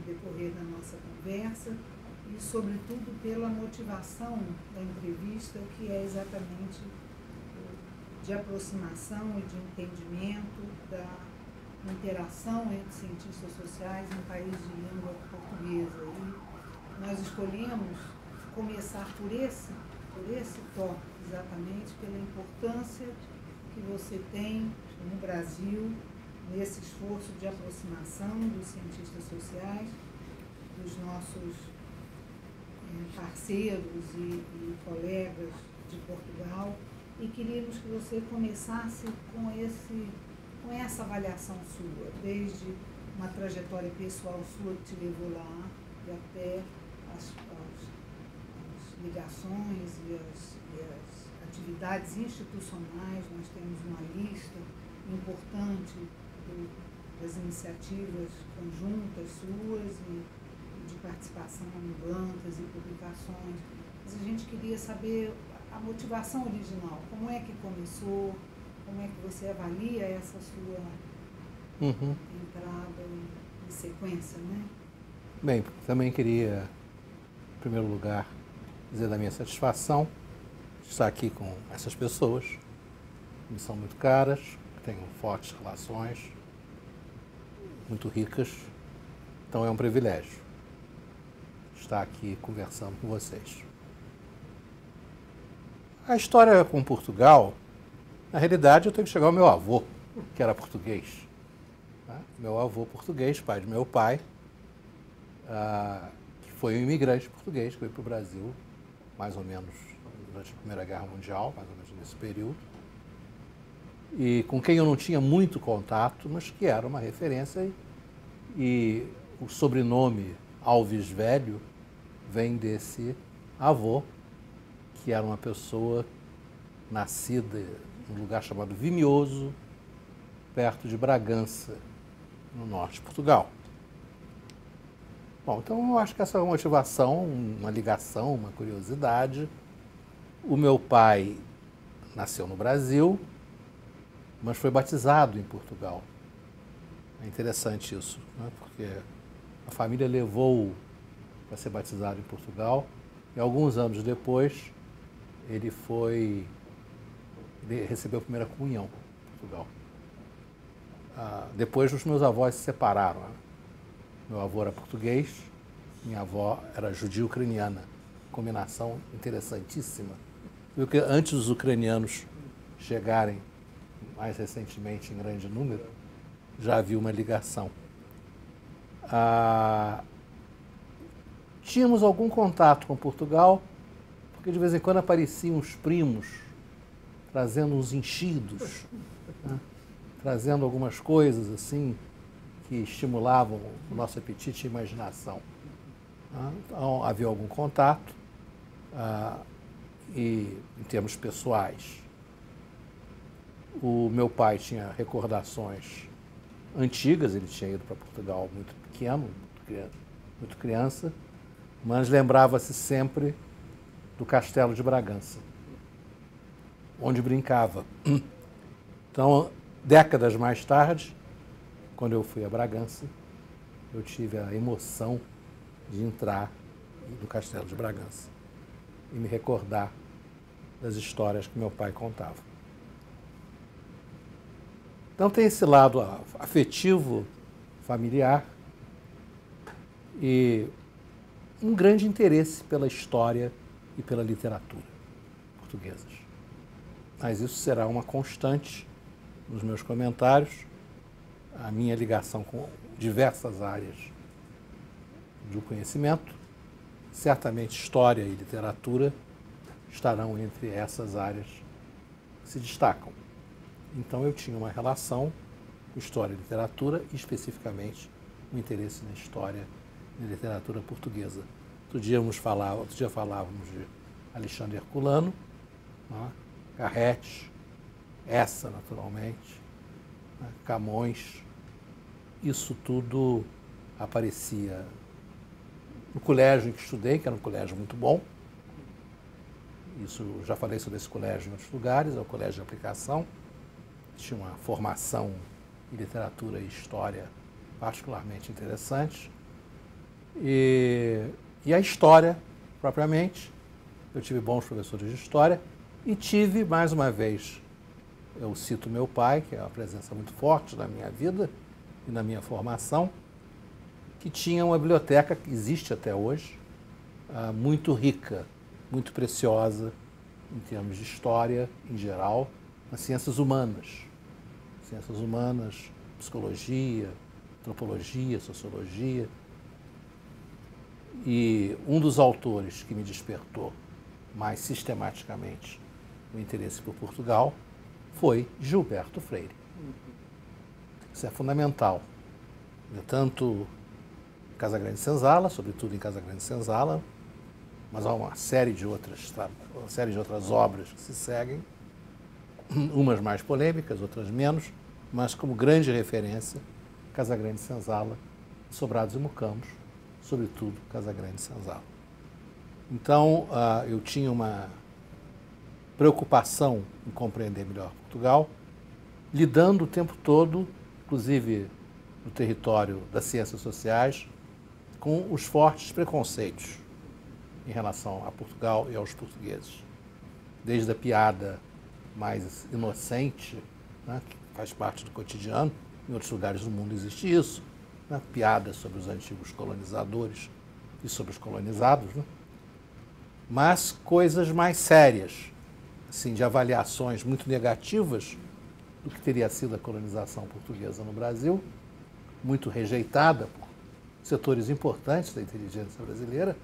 decorrer da nossa conversa e, sobretudo, pela motivação da entrevista, que é exatamente de aproximação e de entendimento da interação entre cientistas sociais em um país de língua portuguesa. E nós escolhemos começar por esse tópico, exatamente pela importância que você tem no Brasil nesse esforço de aproximação dos cientistas sociais, dos nossos parceiros e colegas de Portugal, e queríamos que você começasse com essa avaliação sua, desde uma trajetória pessoal sua que te levou lá e até as ligações e as atividades institucionais. Nós temos uma lista importante das iniciativas conjuntas suas e de participação em bancas e publicações. Mas a gente queria saber a motivação original, como é que começou, como é que você avalia essa sua entrada em sequência, né? Bem, também queria, em primeiro lugar, dizer da minha satisfação de estar aqui com essas pessoas, que me são muito caras, que tenho fortes relações, muito ricas. Então é um privilégio estar aqui conversando com vocês. A história com Portugal, na realidade, eu tenho que chegar ao meu avô, que era português. Meu avô português, pai de meu pai, que foi um imigrante português, que veio para o Brasil, mais ou menos durante a Primeira Guerra Mundial, mais ou menos nesse período, e com quem eu não tinha muito contato, mas que era uma referência, e o sobrenome Alves Velho vem desse avô, que era uma pessoa nascida num lugar chamado Vimioso, perto de Bragança, no norte de Portugal. Bom, então eu acho que essa é uma motivação, uma ligação, uma curiosidade. O meu pai nasceu no Brasil, mas foi batizado em Portugal. É interessante isso, né? Porque a família levou-o para ser batizado em Portugal e alguns anos depois ele recebeu a primeira comunhão em Portugal. Depois os meus avós se separaram, né? Meu avô era português, minha avó era judio-ucraniana. Combinação interessantíssima. Viu que antes dos ucranianos chegarem, mais recentemente em grande número, já havia uma ligação. Tínhamos algum contato com Portugal, porque de vez em quando apareciam os primos, trazendo uns enchidos, né? Trazendo algumas coisas assim, que estimulavam o nosso apetite e imaginação. Então, havia algum contato, e em termos pessoais, o meu pai tinha recordações antigas, ele tinha ido para Portugal muito pequeno, muito criança, mas lembrava-se sempre do Castelo de Bragança, onde brincava. Então, décadas mais tarde, quando eu fui a Bragança, eu tive a emoção de entrar no Castelo de Bragança e me recordar das histórias que meu pai contava. Então tem esse lado afetivo, familiar e um grande interesse pela história e pela literatura portuguesas. Mas isso será uma constante nos meus comentários, a minha ligação com diversas áreas do conhecimento. Certamente história e literatura estarão entre essas áreas que se destacam. Então eu tinha uma relação com história e literatura, e especificamente um interesse na história e na literatura portuguesa. Outro dia falávamos de Alexandre Herculano, né? Garrett, Essa, naturalmente, né? Camões. Isso tudo aparecia no colégio em que estudei, que era um colégio muito bom. Isso, já falei sobre esse colégio em outros lugares, é o colégio de aplicação. Tinha uma formação em literatura e história particularmente interessante. E a história, propriamente, eu tive bons professores de história e tive, mais uma vez, eu cito meu pai, que é uma presença muito forte na minha vida e na minha formação, que tinha uma biblioteca que existe até hoje, muito rica, muito preciosa, em termos de história em geral, nas ciências humanas. Ciências humanas, psicologia, antropologia, sociologia. E um dos autores que me despertou mais sistematicamente o interesse por Portugal foi Gilberto Freire. Isso é fundamental. Tanto em Casagrande Senzala, sobretudo em Casagrande Senzala, mas há uma série de outras obras que se seguem, umas mais polêmicas, outras menos, mas como grande referência, Casagrande Senzala, Sobrados e Mucambos, sobretudo Casagrande Senzala. Então, eu tinha uma preocupação em compreender melhor Portugal, lidando o tempo todo, inclusive no território das ciências sociais, com os fortes preconceitos em relação a Portugal e aos portugueses. Desde a piada mais inocente, né, que faz parte do cotidiano, em outros lugares do mundo existe isso, né, piada sobre os antigos colonizadores e sobre os colonizados, né, mas coisas mais sérias, assim, de avaliações muito negativas do que teria sido a colonização portuguesa no Brasil, muito rejeitada por setores importantes da inteligência brasileira,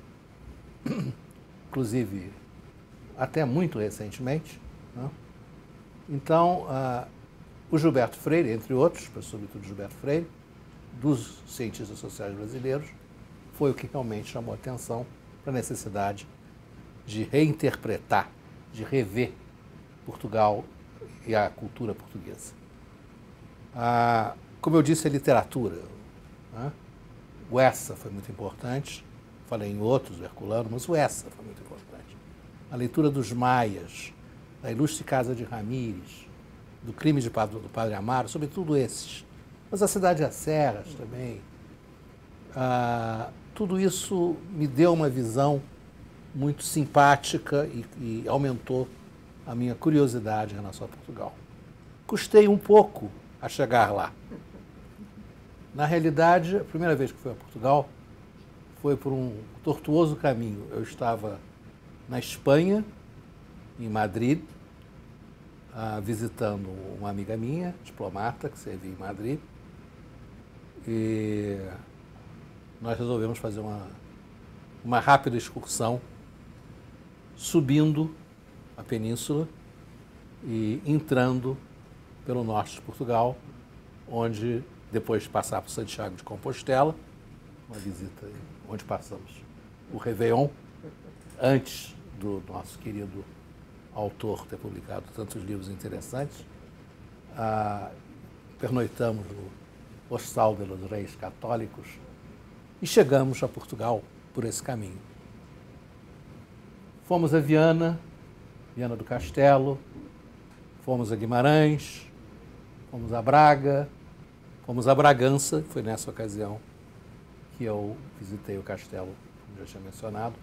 inclusive até muito recentemente, né? Então, o Gilberto Freire, entre outros, mas sobretudo Gilberto Freire, dos cientistas sociais brasileiros, foi o que realmente chamou a atenção para a necessidade de reinterpretar, de rever Portugal e a cultura portuguesa. Como eu disse, a literatura, né? O Essa foi muito importante, falei em outros, o Herculano, mas o Essa foi muito importante. A leitura dos Maias, da Ilustre Casa de Ramírez, do Crime do Padre Amaro, sobretudo esses. Mas a Cidade das Serras também. Tudo isso me deu uma visão muito simpática e aumentou a minha curiosidade em relação a Portugal. Custei um pouco a chegar lá. Na realidade, a primeira vez que fui a Portugal foi por um tortuoso caminho. Eu estava na Espanha, em Madrid, visitando uma amiga minha, diplomata, que servia em Madrid, e nós resolvemos fazer uma rápida excursão subindo a península e entrando pelo norte de Portugal, onde, depois de passar por Santiago de Compostela, uma visita onde passamos o Réveillon, antes do nosso querido autor ter publicado tantos livros interessantes, pernoitamos no Hostal de los Reis Católicos e chegamos a Portugal por esse caminho. Fomos a Viana do Castelo, fomos a Guimarães, fomos a Braga, fomos a Bragança, foi nessa ocasião que eu visitei o castelo, como já tinha mencionado.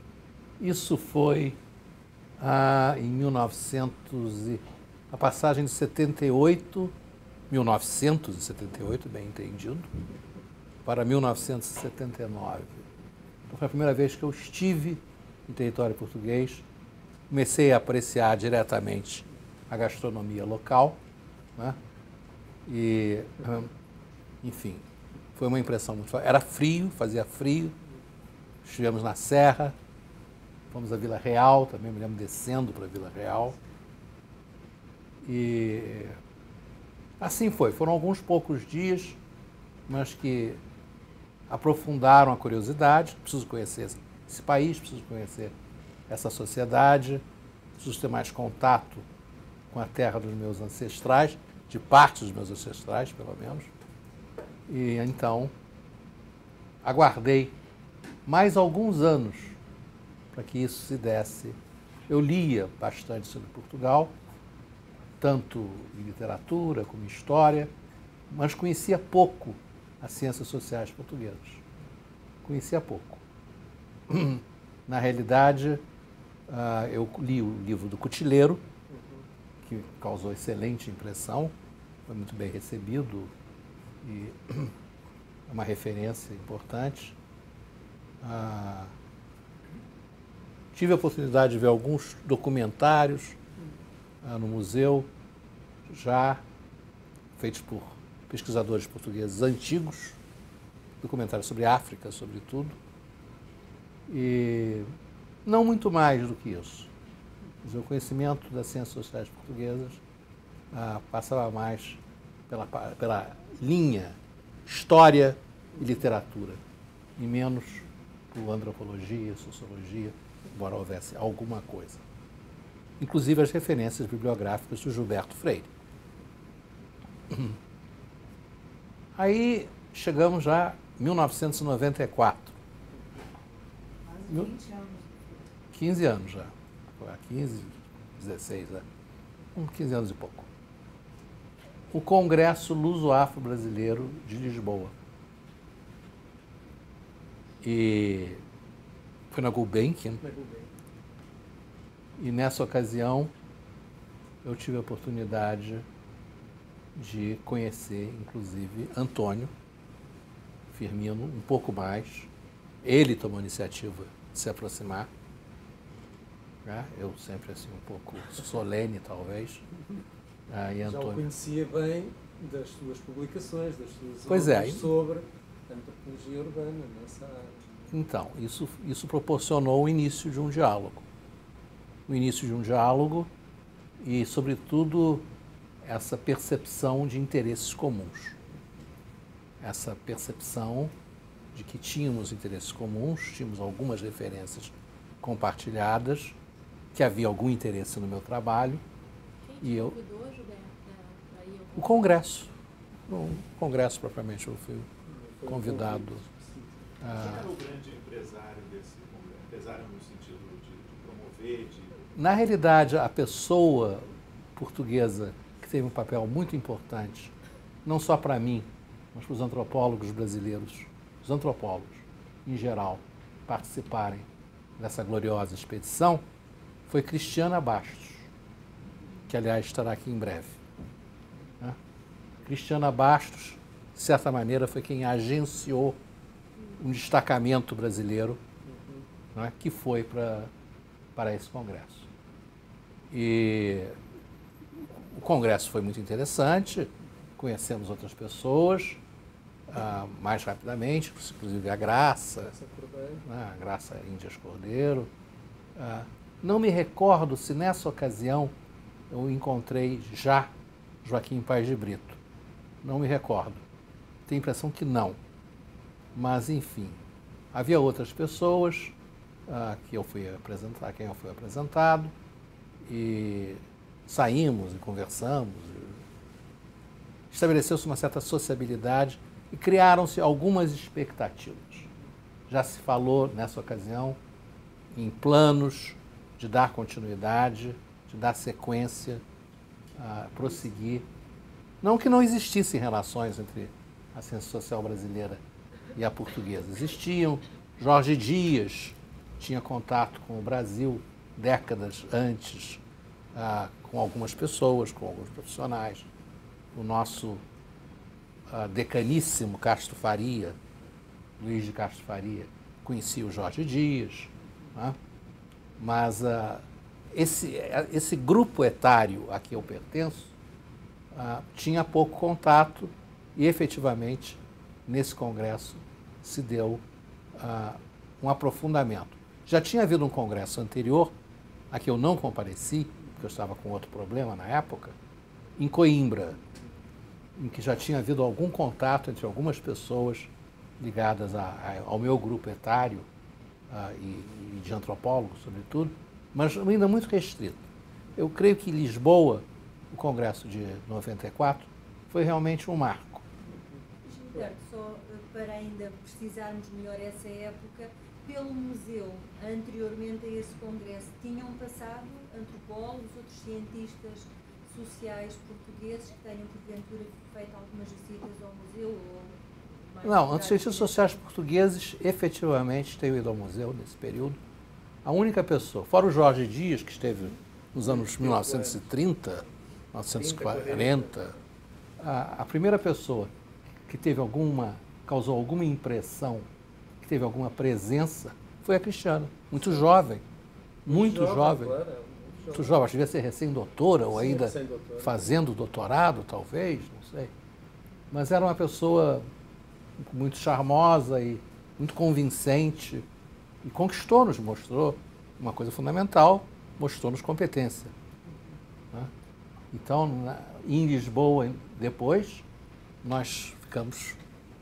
Isso foi em a passagem de 1978, bem entendido, para 1979. Então, foi a primeira vez que eu estive em território português, comecei a apreciar diretamente a gastronomia local, né? E, enfim, foi uma impressão muito forte. Era frio, fazia frio, estivemos na Serra, fomos à Vila Real, também me lembro descendo para a Vila Real. E assim foi. Foram alguns poucos dias, mas que aprofundaram a curiosidade. Preciso conhecer esse país, preciso conhecer essa sociedade, preciso ter mais contato com a terra dos meus ancestrais, de parte dos meus ancestrais, pelo menos. E então aguardei mais alguns anos para que isso se desse. Eu lia bastante sobre Portugal, tanto em literatura como em história, mas conhecia pouco as ciências sociais portuguesas. conhecia pouco. Na realidade, eu li o livro do Cutileiro, que causou excelente impressão, foi muito bem recebido e é uma referência importante. Tive a oportunidade de ver alguns documentários no museu, já feitos por pesquisadores portugueses antigos, documentários sobre África, sobretudo, e não muito mais do que isso. Mas o conhecimento das ciências sociais portuguesas passava mais pela linha história e literatura, e menos por antropologia, sociologia, embora houvesse alguma coisa. Inclusive as referências bibliográficas do Gilberto Freire. Aí chegamos já em 1994. Quase 20 anos. 15 anos já. 15, 16, né? 15 anos e pouco. O Congresso Luso-Afro-Brasileiro de Lisboa. E foi na Gulbenkian. E nessa ocasião eu tive a oportunidade de conhecer, inclusive, Antônio Firmino um pouco mais. Ele tomou a iniciativa de se aproximar. Né? Eu sempre assim um pouco solene, talvez. E Antônio... Já o conhecia bem das suas publicações, das suas obras sobre antropologia urbana nessa área. Então, isso proporcionou o início de um diálogo. O início de um diálogo e, sobretudo, essa percepção de interesses comuns. Essa percepção de que tínhamos interesses comuns, tínhamos algumas referências compartilhadas, que havia algum interesse no meu trabalho. Quem e eu convidou, Gilberto, para ir ao o Congresso. O Congresso, propriamente, eu fui convidado. Quem era o grande empresário desse congresso? Empresário no sentido de promover, Na realidade, a pessoa portuguesa que teve um papel muito importante, não só para mim, mas para os antropólogos brasileiros, os antropólogos, em geral, participarem dessa gloriosa expedição, foi Cristiana Bastos, que, aliás, estará aqui em breve. Né? Cristiana Bastos, de certa maneira, foi quem agenciou um destacamento brasileiro, né, que foi para esse congresso. E o congresso foi muito interessante, conhecemos outras pessoas mais rapidamente, inclusive a Graça, né, a Graça Índias Cordeiro. Não me recordo se nessa ocasião eu encontrei já Joaquim Paz de Brito. Não me recordo. Tenho a impressão que não. Mas, enfim, havia outras pessoas que eu fui apresentar, a quem eu fui apresentado, e saímos e conversamos. Estabeleceu-se uma certa sociabilidade e criaram-se algumas expectativas. Já se falou, nessa ocasião, em planos de dar continuidade, de dar sequência, prosseguir. Não que não existissem relações entre a ciência social brasileira e a portuguesa. Existiam. Jorge Dias tinha contato com o Brasil décadas antes, com algumas pessoas, com alguns profissionais. O nosso decaníssimo Castro Faria, Luiz de Castro Faria, conhecia o Jorge Dias. Né? Mas esse grupo etário a que eu pertenço tinha pouco contato e, efetivamente, nesse congresso se deu um aprofundamento. Já tinha havido um congresso anterior, a que eu não compareci, porque eu estava com outro problema na época, em Coimbra, em que já tinha havido algum contato entre algumas pessoas ligadas ao meu grupo etário e de antropólogos, sobretudo, mas ainda muito restrito. Eu creio que Lisboa, o congresso de 94, foi realmente um marco. Gilberto, só para ainda precisarmos melhor essa época, pelo museu, anteriormente a esse congresso, tinham passado antropólogos, outros cientistas sociais portugueses que tenham, porventura, feito algumas visitas ao museu ou Não, os cientistas sociais portugueses, efetivamente, tenho ido ao museu nesse período. A única pessoa, fora o Jorge Dias, que esteve nos anos 1930, 1940, a primeira pessoa que causou alguma impressão, que teve alguma presença, foi a Cristiana. Muito jovem, muito jovem. Claro, Muito jovem, acho que devia ser recém-doutora ou Sim, ainda recém-doutora. fazendo doutorado, talvez, não sei. Mas era uma pessoa muito charmosa e muito convincente e conquistou-nos, mostrou uma coisa fundamental, mostrou-nos competência. Né? Então, em Lisboa, depois, nós ficamos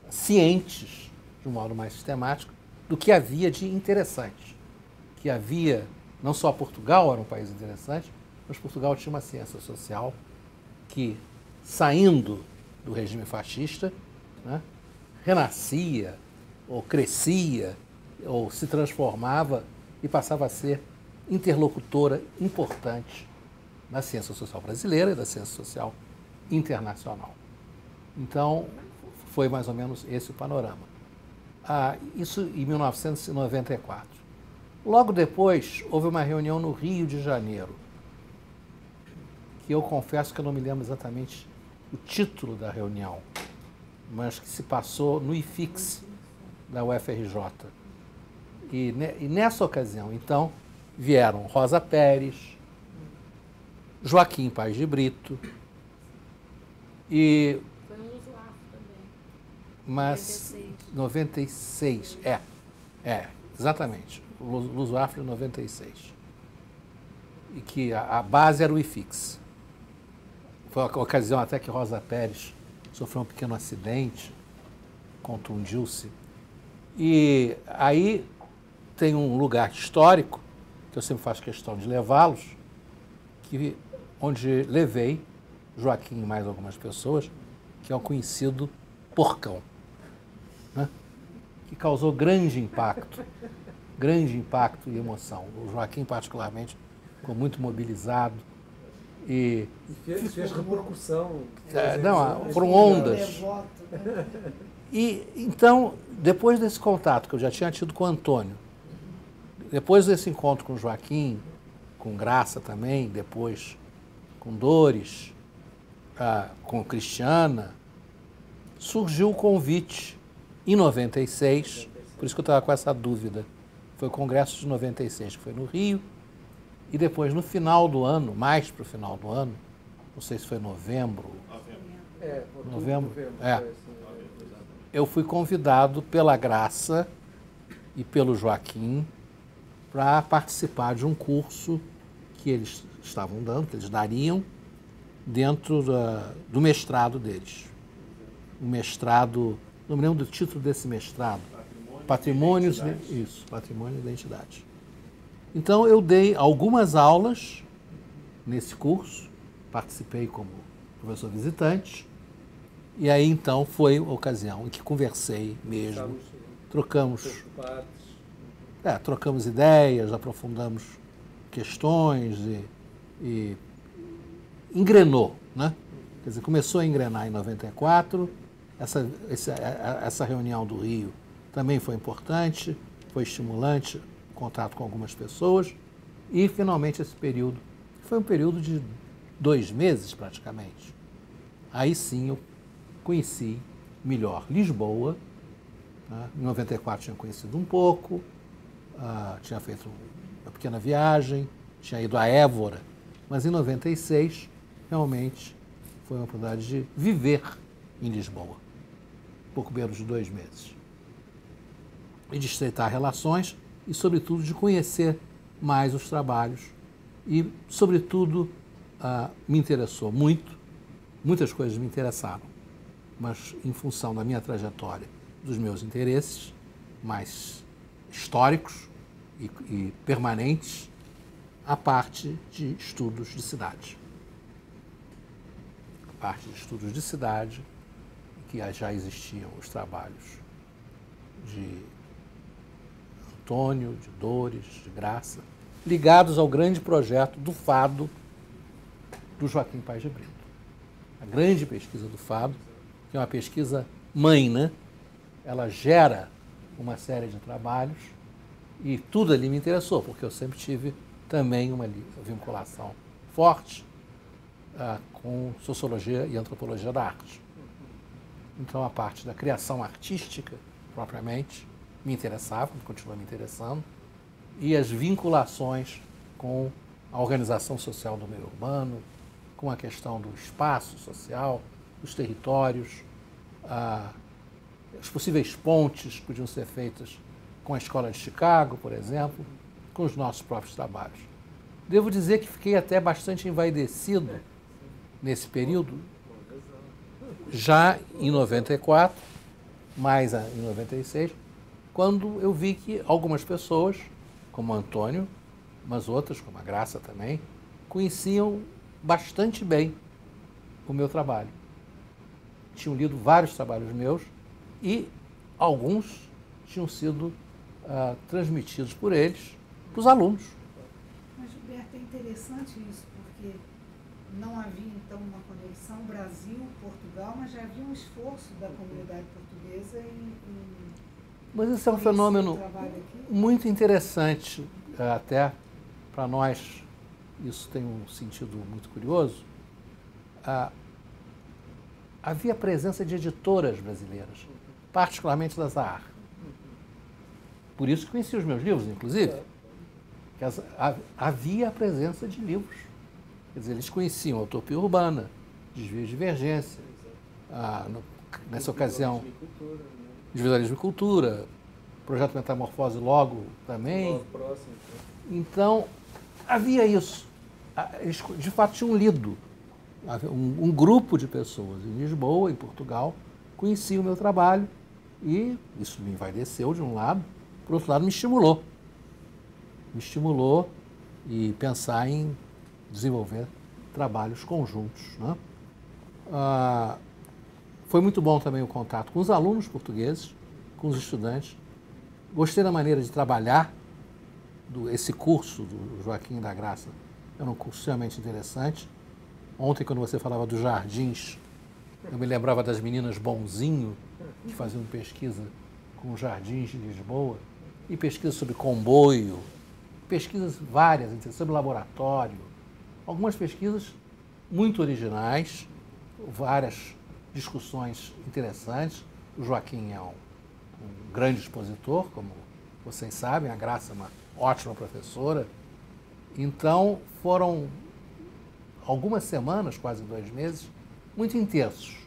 cientes, de um modo mais sistemático, do que havia de interessante. Que havia, não só Portugal era um país interessante, mas Portugal tinha uma ciência social que, saindo do regime fascista, né, renascia, ou crescia, ou se transformava e passava a ser interlocutora importante da ciência social brasileira e da ciência social internacional. Então, foi mais ou menos esse o panorama. Isso em 1994. Logo depois, houve uma reunião no Rio de Janeiro, que eu confesso que eu não me lembro exatamente o título da reunião, mas que se passou no IFIX da UFRJ. E nessa ocasião, então, vieram Rosa Pérez, Joaquim Paz de Brito e... Foi um uso afro também. Mas 96, exatamente. Luso Afro 96. E que a base era o IFIX. Foi a ocasião até que Rosa Pérez sofreu um pequeno acidente, contundiu-se. E aí tem um lugar histórico, que eu sempre faço questão de levá-los, onde levei Joaquim e mais algumas pessoas, que é o conhecido Porcão, né? Que causou grande impacto e emoção. O Joaquim, particularmente, ficou muito mobilizado e fez repercussão. foram ondas. Devoto, né? E então, depois desse contato que eu já tinha tido com o Antônio, depois desse encontro com o Joaquim, com Graça também, depois com Dores, com Cristiana, surgiu o convite em 96, por isso que eu estava com essa dúvida. Foi o Congresso de 96, que foi no Rio, e depois no final do ano, mais para o final do ano, não sei se foi novembro, novembro, foi assim, eu fui convidado pela Graça e pelo Joaquim para participar de um curso que eles estavam dando, que eles dariam, dentro do mestrado deles. O mestrado, não me lembro do título desse mestrado. Patrimônio e Identidade. Então, eu dei algumas aulas nesse curso, participei como professor visitante, e aí, então, foi a ocasião em que conversei mesmo, trocamos ideias, aprofundamos questões e engrenou, né? Quer dizer, começou a engrenar em 94, essa reunião do Rio também foi importante, foi estimulante, contato com algumas pessoas, e finalmente esse período, foi um período de 2 meses praticamente. Aí sim eu conheci melhor Lisboa, né? Em 94 tinha conhecido um pouco, tinha feito uma pequena viagem, tinha ido a Évora, mas em 96 realmente foi uma oportunidade de viver em Lisboa, pouco menos de 2 meses. E de estreitar relações e, sobretudo, de conhecer mais os trabalhos. E, sobretudo, me interessou muitas coisas me interessaram, mas em função da minha trajetória, dos meus interesses mais históricos e permanentes, a parte de estudos de cidade. A parte de estudos de cidade, que já existiam os trabalhos de Antônio, de Dores, de Graça, ligados ao grande projeto do Fado do Joaquim Paz de Brito. A grande pesquisa do Fado, que é uma pesquisa mãe, né? ela gera uma série de trabalhos e tudo ali me interessou, porque eu sempre tive também uma vinculação forte com sociologia e antropologia da arte. Então a parte da criação artística, propriamente, me interessava, continua me interessando, e as vinculações com a organização social do meio urbano, com a questão do espaço social, dos territórios, as possíveis pontes que podiam ser feitas com a Escola de Chicago, por exemplo, com os nossos próprios trabalhos. Devo dizer que fiquei até bastante envaidecido nesse período, já em 94, mais em 96, quando eu vi que algumas pessoas, como o Antônio, mas outras, como a Graça também, conheciam bastante bem o meu trabalho. Tinham lido vários trabalhos meus e alguns tinham sido transmitidos por eles para os alunos. Mas, Gilberto, é interessante isso, porque não havia, então, uma conexão Brasil-Portugal, mas já havia um esforço da comunidade portuguesa em mas esse é um fenômeno muito interessante, até para nós, isso tem um sentido muito curioso. Havia presença de editoras brasileiras, particularmente da Zahar. Por isso que conheci os meus livros, inclusive. Que havia a presença de livros. Quer dizer, eles conheciam a Utopia Urbana, Desvio e Divergência, nessa ocasião, Individualismo e Cultura, Projeto Metamorfose logo também. Então, havia isso. Eles, de fato, tinham lido. Um grupo de pessoas em Lisboa, em Portugal, conhecia o meu trabalho e isso me envaideceu de um lado, por outro lado me estimulou. Me estimulou e pensar em desenvolver trabalhos conjuntos, né? Foi muito bom também o contato com os alunos portugueses, com os estudantes. Gostei da maneira de trabalhar esse curso do Joaquim da Graça. Era um curso extremamente interessante. Ontem, quando você falava dos jardins, eu me lembrava das meninas Bonzinho, que faziam pesquisa com os jardins de Lisboa, e pesquisa sobre comboio, pesquisas várias, sobre laboratório, algumas pesquisas muito originais, várias discussões interessantes. O Joaquim é um grande expositor, como vocês sabem, a Graça é uma ótima professora. Então, foram algumas semanas, quase 2 meses, muito intensos,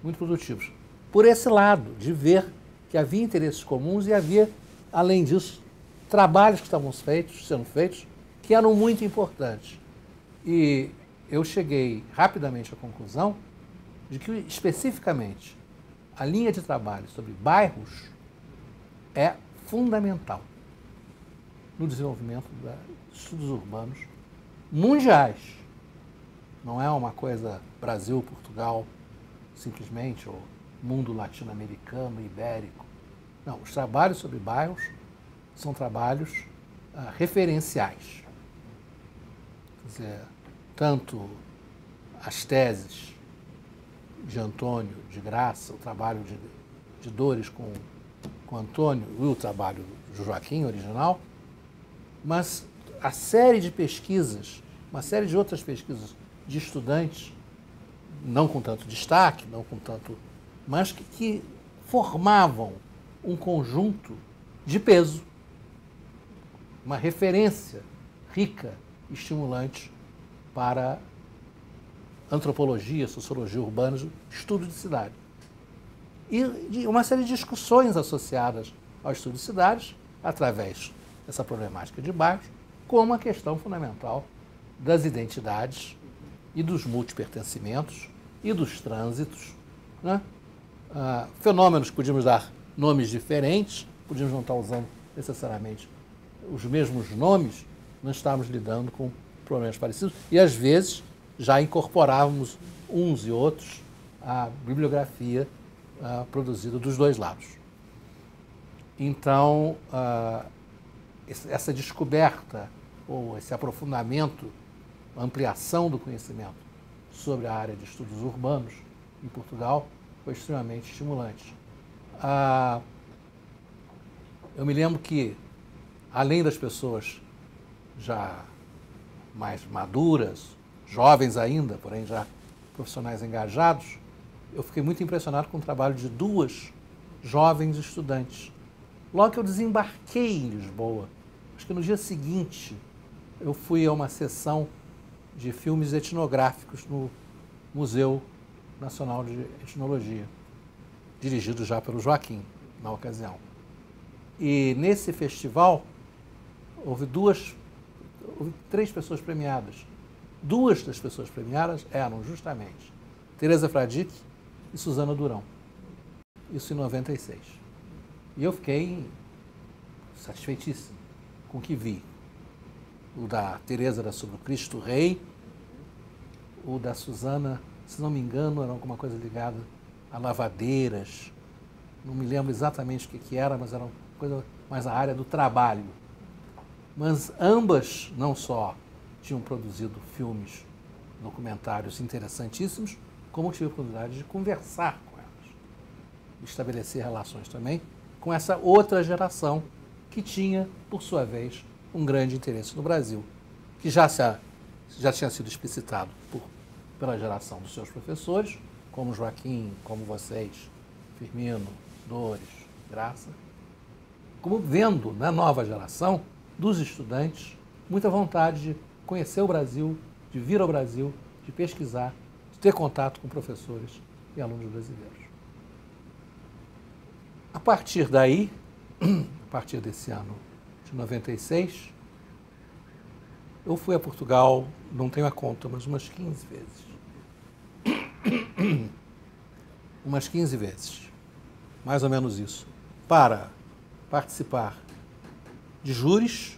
muito produtivos. Por esse lado, de ver que havia interesses comuns e havia, além disso, trabalhos que estavam sendo feitos, que eram muito importantes. E eu cheguei rapidamente à conclusão de que, especificamente, a linha de trabalho sobre bairros é fundamental no desenvolvimento de estudos urbanos mundiais. Não é uma coisa Brasil, Portugal, simplesmente, ou mundo latino-americano, ibérico. Não, os trabalhos sobre bairros são trabalhos referenciais. Quer dizer, tanto as teses de Antônio, de Graça, o trabalho de Dores com Antônio e o trabalho do Joaquim, original, mas a série de pesquisas, uma série de outras pesquisas de estudantes, não com tanto destaque, não com tanto, mas que formavam um conjunto de peso, uma referência rica e estimulante para antropologia, sociologia urbana, estudo de cidade. E uma série de discussões associadas ao estudo de cidades, através dessa problemática de bairros, como a questão fundamental das identidades e dos multipertencimentos e dos trânsitos, né? Fenômenos que podíamos dar nomes diferentes, podíamos não estar usando necessariamente os mesmos nomes, nós estávamos lidando com problemas parecidos e, às vezes, já incorporávamos uns e outros à bibliografia produzida dos dois lados. Então, essa descoberta ou esse aprofundamento, ampliação do conhecimento sobre a área de estudos urbanos em Portugal foi extremamente estimulante. Eu me lembro que, além das pessoas já mais maduras, jovens ainda, porém já profissionais engajados, eu fiquei muito impressionado com o trabalho de duas jovens estudantes. Logo que eu desembarquei em Lisboa, acho que no dia seguinte, eu fui a uma sessão de filmes etnográficos no Museu Nacional de Etnologia, dirigido já pelo Joaquim, na ocasião. E nesse festival, houve 3 pessoas premiadas. 2 das pessoas premiadas eram justamente Teresa Fradique e Suzana Durão. Isso em 96. E eu fiquei satisfeitíssimo com o que vi. O da Teresa era sobre o Cristo Rei, o da Suzana, se não me engano, era alguma coisa ligada a lavadeiras. Não me lembro exatamente o que era, mas era uma coisa mais a área do trabalho. Mas ambas não só tinham produzido filmes, documentários interessantíssimos, como tive a oportunidade de conversar com elas, estabelecer relações também com essa outra geração que tinha, por sua vez, um grande interesse no Brasil, que já tinha sido explicitado pela geração dos seus professores, como Joaquim, como vocês, Firmino, Dores, Graça, como vendo na nova geração dos estudantes muita vontade de conhecer o Brasil, de vir ao Brasil, de pesquisar, de ter contato com professores e alunos brasileiros. A partir daí, a partir desse ano de 96, eu fui a Portugal, não tenho a conta, mas umas 15 vezes. Umas 15 vezes, mais ou menos isso, para participar de júris,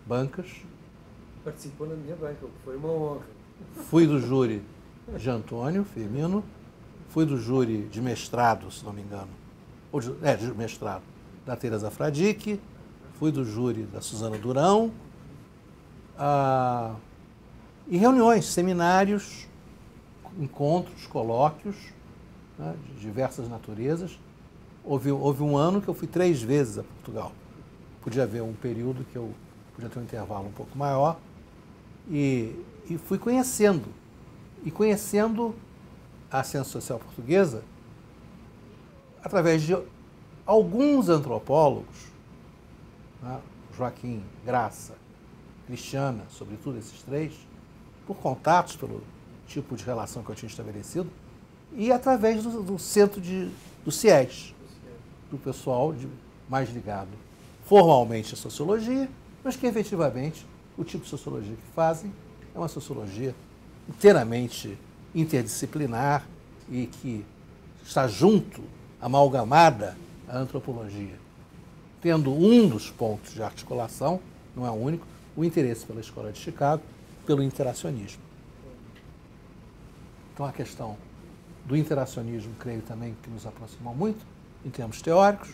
bancas. Participou na minha banca, o que foi uma honra. Fui do júri de Antônio Firmino, fui do júri de mestrado, se não me engano, de mestrado, da Teresa Fradique, fui do júri da Suzana Durão, e reuniões, seminários, encontros, colóquios, né, de diversas naturezas. Houve um ano que eu fui 3 vezes a Portugal. Podia haver um período que eu podia ter um intervalo um pouco maior, e fui conhecendo. E conhecendo a ciência social portuguesa através de alguns antropólogos, né, Joaquim, Graça, Cristiana, sobretudo esses 3, por contatos, pelo tipo de relação que eu tinha estabelecido, e através do centro do CIES, do pessoal mais ligado formalmente à sociologia, mas que efetivamente o tipo de sociologia que fazem é uma sociologia inteiramente interdisciplinar e que está junto, amalgamada à antropologia, tendo um dos pontos de articulação, não é o único, o interesse pela Escola de Chicago, pelo interacionismo. Então a questão do interacionismo, creio também que nos aproximou muito, em termos teóricos,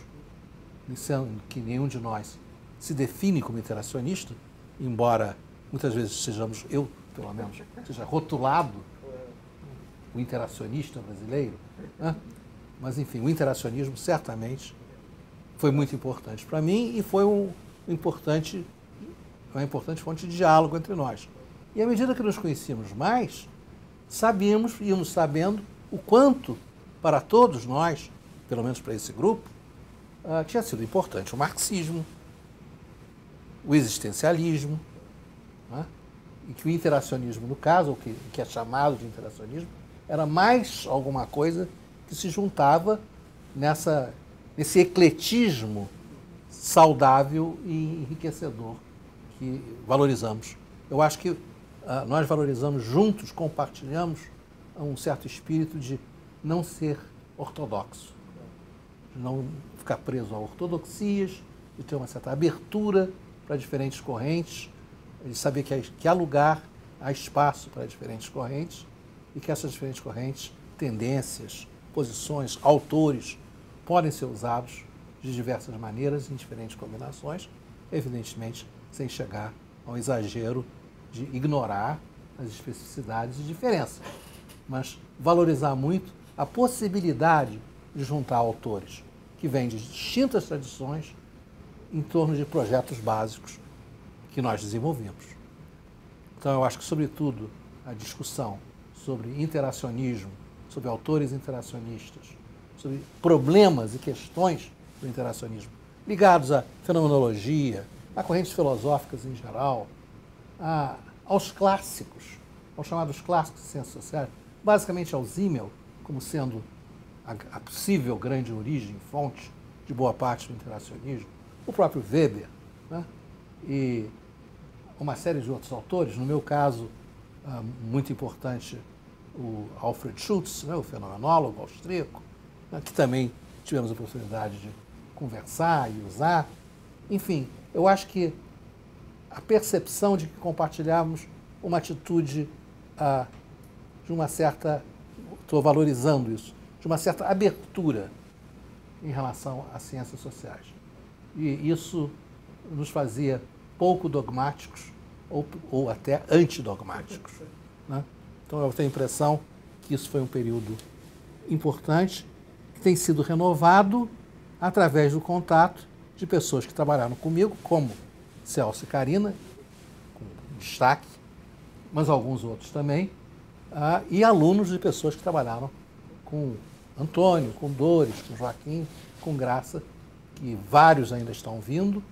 sendo que nenhum de nós se define como interacionista, embora muitas vezes sejamos, eu pelo menos, seja rotulado o interacionista brasileiro, né? Mas enfim, o interacionismo certamente foi muito importante para mim e foi uma importante fonte de diálogo entre nós. E à medida que nos conhecíamos mais, íamos sabendo o quanto, para todos nós, pelo menos para esse grupo, tinha sido importante o marxismo, o existencialismo, né? E que o interacionismo, no caso, o que é chamado de interacionismo, era mais alguma coisa que se juntava nesse ecletismo saudável e enriquecedor que valorizamos. Eu acho que nós valorizamos juntos, compartilhamos um certo espírito de não ser ortodoxo, de não ficar preso a ortodoxias, de ter uma certa abertura para diferentes correntes, de saber que há lugar, há espaço para diferentes correntes e que essas diferentes correntes, tendências, posições, autores, podem ser usados de diversas maneiras, em diferentes combinações, evidentemente sem chegar ao exagero de ignorar as especificidades e diferenças, mas valorizar muito a possibilidade de juntar autores que vêm de distintas tradições em torno de projetos básicos que nós desenvolvemos. Então, eu acho que, sobretudo, a discussão sobre interacionismo, sobre autores interacionistas, sobre problemas e questões do interacionismo, ligados à fenomenologia, a correntes filosóficas em geral, aos clássicos, aos chamados clássicos de ciências sociais, basicamente ao Simmel, como sendo a possível grande origem, fonte de boa parte do interacionismo, o próprio Weber, né? E uma série de outros autores, no meu caso, muito importante, o Alfred Schultz, né, o fenomenólogo austríaco, né, que também tivemos a oportunidade de conversar e usar. Enfim, eu acho que a percepção de que compartilhávamos uma atitude de uma certa, estou valorizando isso, de uma certa abertura em relação às ciências sociais. E isso nos fazia pouco dogmáticos ou até antidogmáticos, né? Então eu tenho a impressão que isso foi um período importante, que tem sido renovado através do contato de pessoas que trabalharam comigo, como Celso e Carina, com destaque, mas alguns outros também, e alunos de pessoas que trabalharam com Antônio, com Dores, com Joaquim, com Graça, que vários ainda estão vindo,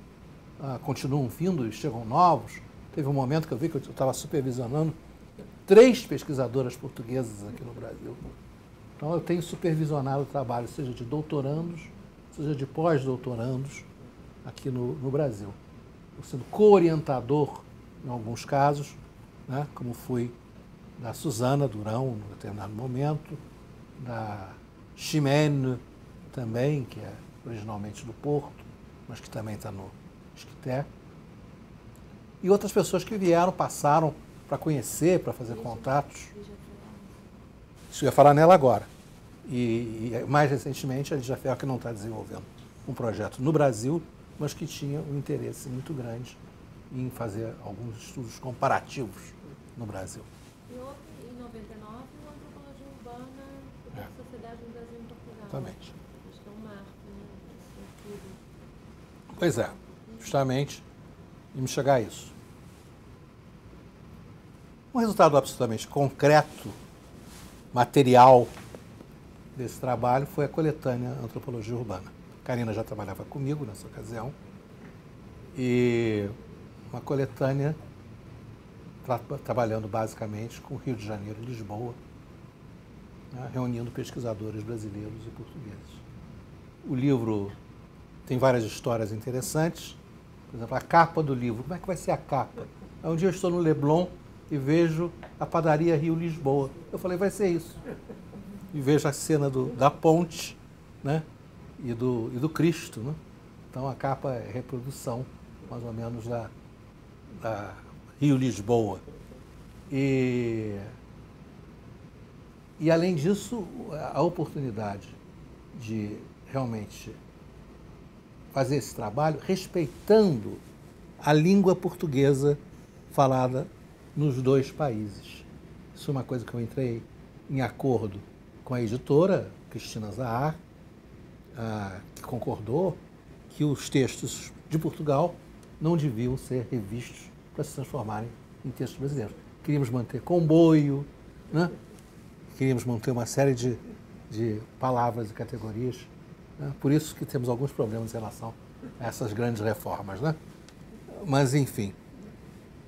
continuam vindo e chegam novos. Teve um momento que eu vi que eu estava supervisionando 3 pesquisadoras portuguesas aqui no Brasil. Então eu tenho supervisionado o trabalho, seja de doutorandos, seja de pós-doutorandos aqui no Brasil. Estou sendo co-orientador em alguns casos, né, como fui da Suzana Durão, em determinado momento, da Ximene também, que é originalmente do Porto, mas que também está no Esquité. E outras pessoas que vieram, passaram para conhecer, para fazer contatos. Isso eu ia falar nela agora. E mais recentemente, a Lígia Ferro, que não está desenvolvendo um projeto no Brasil, mas que tinha um interesse muito grande em fazer alguns estudos comparativos no Brasil. E houve, em 99, o Antropologia Urbana da Sociedade no Brasil e em Portugal. Exatamente. Acho que é um marco, né? Isso tudo. Pois é, justamente, e me chegar a isso. Um resultado absolutamente concreto, material desse trabalho foi a coletânea Antropologia Urbana. Carina já trabalhava comigo nessa ocasião, e uma coletânea trabalhando basicamente com Rio de Janeiro e Lisboa, né, reunindo pesquisadores brasileiros e portugueses. O livro tem várias histórias interessantes. Por exemplo, a capa do livro. Como é que vai ser a capa? Um dia eu estou no Leblon e vejo a padaria Rio-Lisboa. Eu falei, vai ser isso. E vejo a cena da ponte, né, e do Cristo. Né? Então a capa é reprodução, mais ou menos, da Rio-Lisboa. E além disso, a oportunidade de realmente fazer esse trabalho respeitando a língua portuguesa falada nos 2 países. Isso é uma coisa que eu entrei em acordo com a editora, Cristina Zahar, que concordou que os textos de Portugal não deviam ser revistos para se transformarem em textos brasileiros. Queríamos manter comboio, né? Queríamos manter uma série de palavras e categorias. Né? Por isso que temos alguns problemas em relação a essas grandes reformas. Né? Mas, enfim.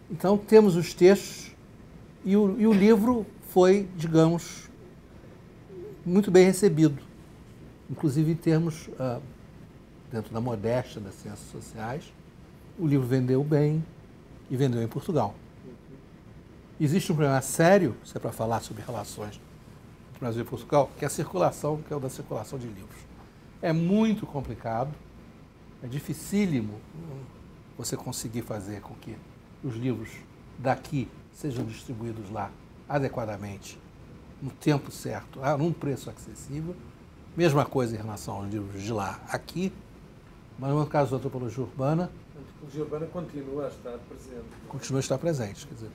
Então, temos os textos e o livro foi, digamos, muito bem recebido, inclusive em termos, dentro da modéstia das ciências sociais, o livro vendeu bem e vendeu em Portugal. Existe um problema sério, se é para falar sobre relações entre Brasil e Portugal, que é a circulação, que é o da circulação de livros. É muito complicado, é dificílimo você conseguir fazer com que os livros daqui sejam distribuídos lá adequadamente, no tempo certo, num preço acessível. Mesma coisa em relação aos livros de lá aqui, mas no caso da Antropologia Urbana... A Antropologia Urbana continua a estar presente. Continua a estar presente, quer dizer...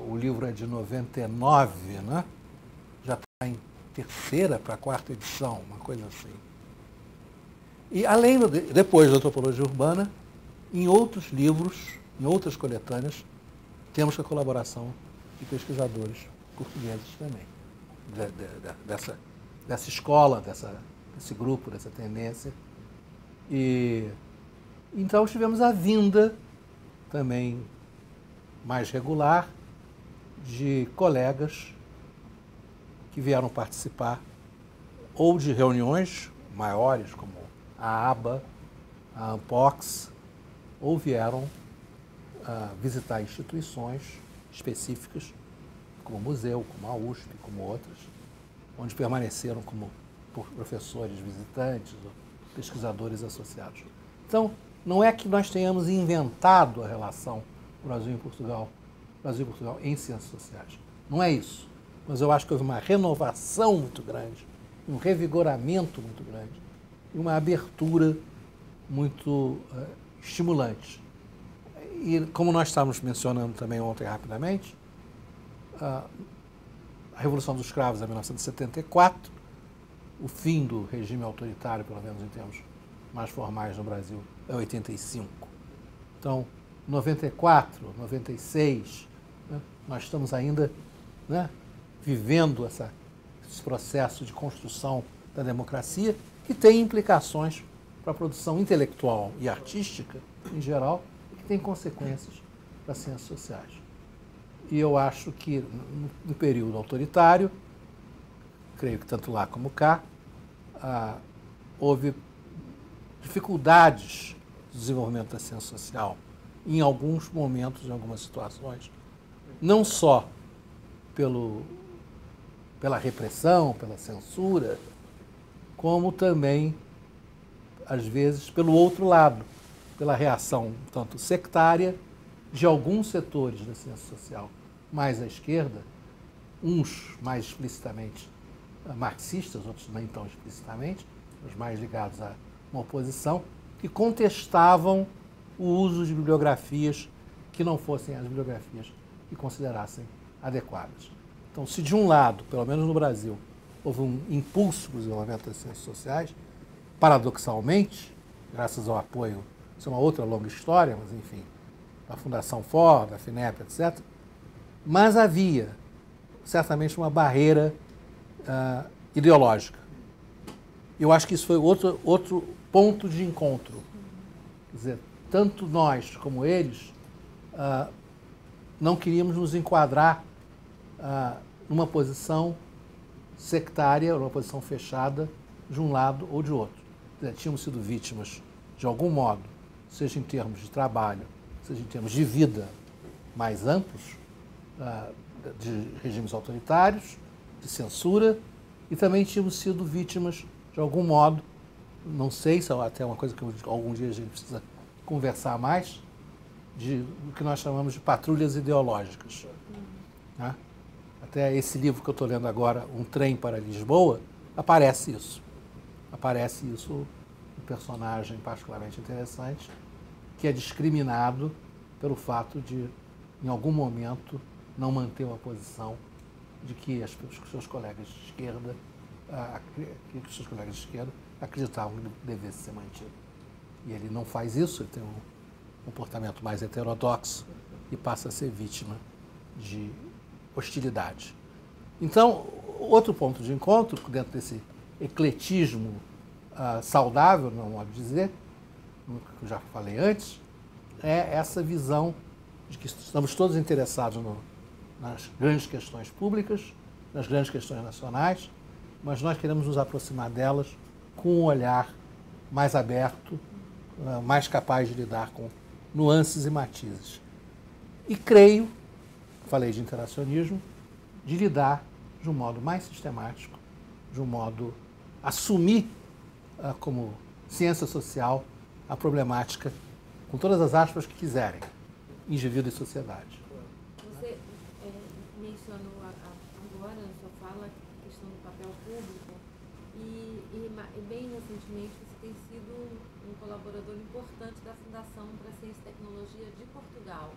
o livro é de 99, né? Já está em 3ª para 4ª edição, uma coisa assim. E além, depois da antropologia urbana, em outros livros, em outras coletâneas, temos a colaboração de pesquisadores portugueses também, dessa escola, desse grupo, dessa tendência. E então tivemos a vinda também mais regular de colegas que vieram participar ou de reuniões maiores, como a ABA, a Ampox, ou vieram visitar instituições específicas, como o museu, como a USP, como outras, onde permaneceram como professores visitantes ou pesquisadores associados. Então, não é que nós tenhamos inventado a relação Brasil e Portugal em ciências sociais. Não é isso. Mas eu acho que houve uma renovação muito grande, um revigoramento muito grande e uma abertura muito estimulante. E como nós estávamos mencionando também ontem rapidamente, a Revolução dos Cravos é 1974, o fim do regime autoritário, pelo menos em termos mais formais no Brasil, é 85. Então, 94, 96, né, nós estamos ainda, né, vivendo esse processo de construção da democracia, que tem implicações para a produção intelectual e artística, em geral, e que tem consequências para as ciências sociais. E eu acho que, no período autoritário, creio que tanto lá como cá, houve dificuldades de desenvolvimento da ciência social em alguns momentos, em algumas situações, não só pela repressão, pela censura, como também, às vezes, pelo outro lado, pela reação tanto sectária de alguns setores da ciência social mais à esquerda, uns mais explicitamente marxistas, outros nem tão explicitamente, os mais ligados a uma oposição, que contestavam o uso de bibliografias que não fossem as bibliografias que considerassem adequadas. Então, se de um lado, pelo menos no Brasil, houve um impulso para o desenvolvimento das ciências sociais, paradoxalmente, graças ao apoio, isso é uma outra longa história, mas enfim, da Fundação Ford, da FINEP, etc., mas havia certamente uma barreira ideológica. Eu acho que isso foi outro ponto de encontro. Quer dizer, tanto nós como eles não queríamos nos enquadrar numa posição sectária, numa posição fechada de um lado ou de outro. Quer dizer, tínhamos sido vítimas, de algum modo, seja em termos de trabalho, seja em termos de vida mais amplos, de regimes autoritários, de censura, e também tínhamos sido vítimas, de algum modo, não sei se é até uma coisa que algum dia a gente precisa conversar mais, do que nós chamamos de patrulhas ideológicas. Né? Até esse livro que eu estou lendo agora, Um Trem para Lisboa, aparece isso. Aparece isso, um personagem particularmente interessante, que é discriminado pelo fato de, em algum momento, não manter uma posição de que os seus colegas de esquerda, acreditavam que devesse ser mantido. E ele não faz isso, ele tem um comportamento mais heterodoxo e passa a ser vítima de hostilidade. Então, outro ponto de encontro, dentro desse ecletismo saudável, no modo de dizer, que eu já falei antes, é essa visão de que estamos todos interessados nas grandes questões públicas, nas grandes questões nacionais, mas nós queremos nos aproximar delas com um olhar mais aberto, mais capaz de lidar com nuances e matizes. E creio, falei de interacionismo, de lidar de um modo mais sistemático, de um modo assumir como ciência social a problemática, com todas as aspas que quiserem, indivíduo e sociedade. Você mencionou agora na sua fala a questão do papel público e bem recentemente você tem sido um colaborador importante da Fundação para a Ciência e Tecnologia de Portugal.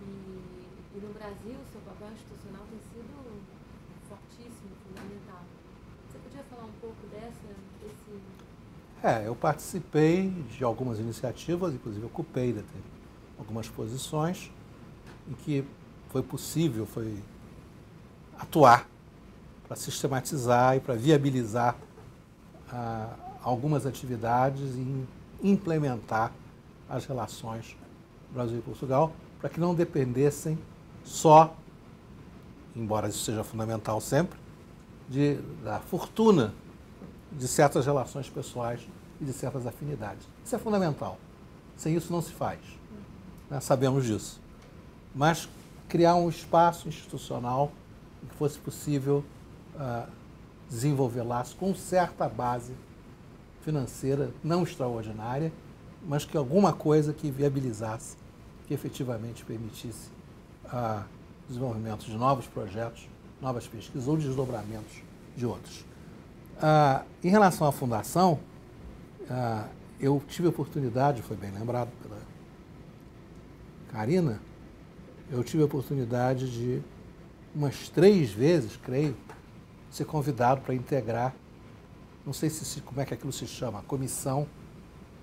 E no Brasil, seu papel institucional tem sido fortíssimo, fundamental. Você podia falar um pouco desse... Eu participei de algumas iniciativas, inclusive ocupei algumas posições em que foi possível atuar para sistematizar e para viabilizar algumas atividades e implementar as relações Brasil e Portugal para que não dependessem só, embora isso seja fundamental sempre, da fortuna de certas relações pessoais e de certas afinidades. Isso é fundamental. Sem isso não se faz. Sabemos disso. Mas criar um espaço institucional em que fosse possível desenvolver laços com certa base financeira, não extraordinária, mas que alguma coisa que viabilizasse, que efetivamente permitisse o desenvolvimento de novos projetos, novas pesquisas ou desdobramentos de outros. Em relação à fundação, eu tive a oportunidade, foi bem lembrado pela Karina, eu tive a oportunidade de, umas 3 vezes, creio, ser convidado para integrar, não sei como é que aquilo se chama, a comissão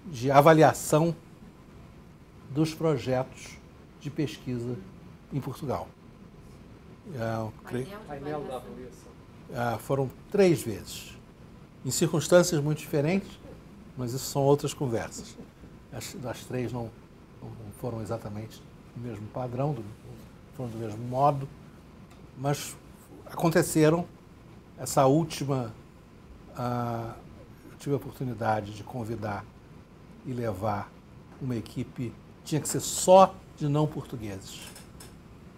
de avaliação dos projetos de pesquisa em Portugal. Painel da avaliação. Foram 3 vezes, em circunstâncias muito diferentes, mas isso são outras conversas. As 3 não foram exatamente do mesmo padrão, foram do mesmo modo, mas aconteceram. Essa última, eu tive a oportunidade de convidar e levar uma equipe, tinha que ser só de não portugueses.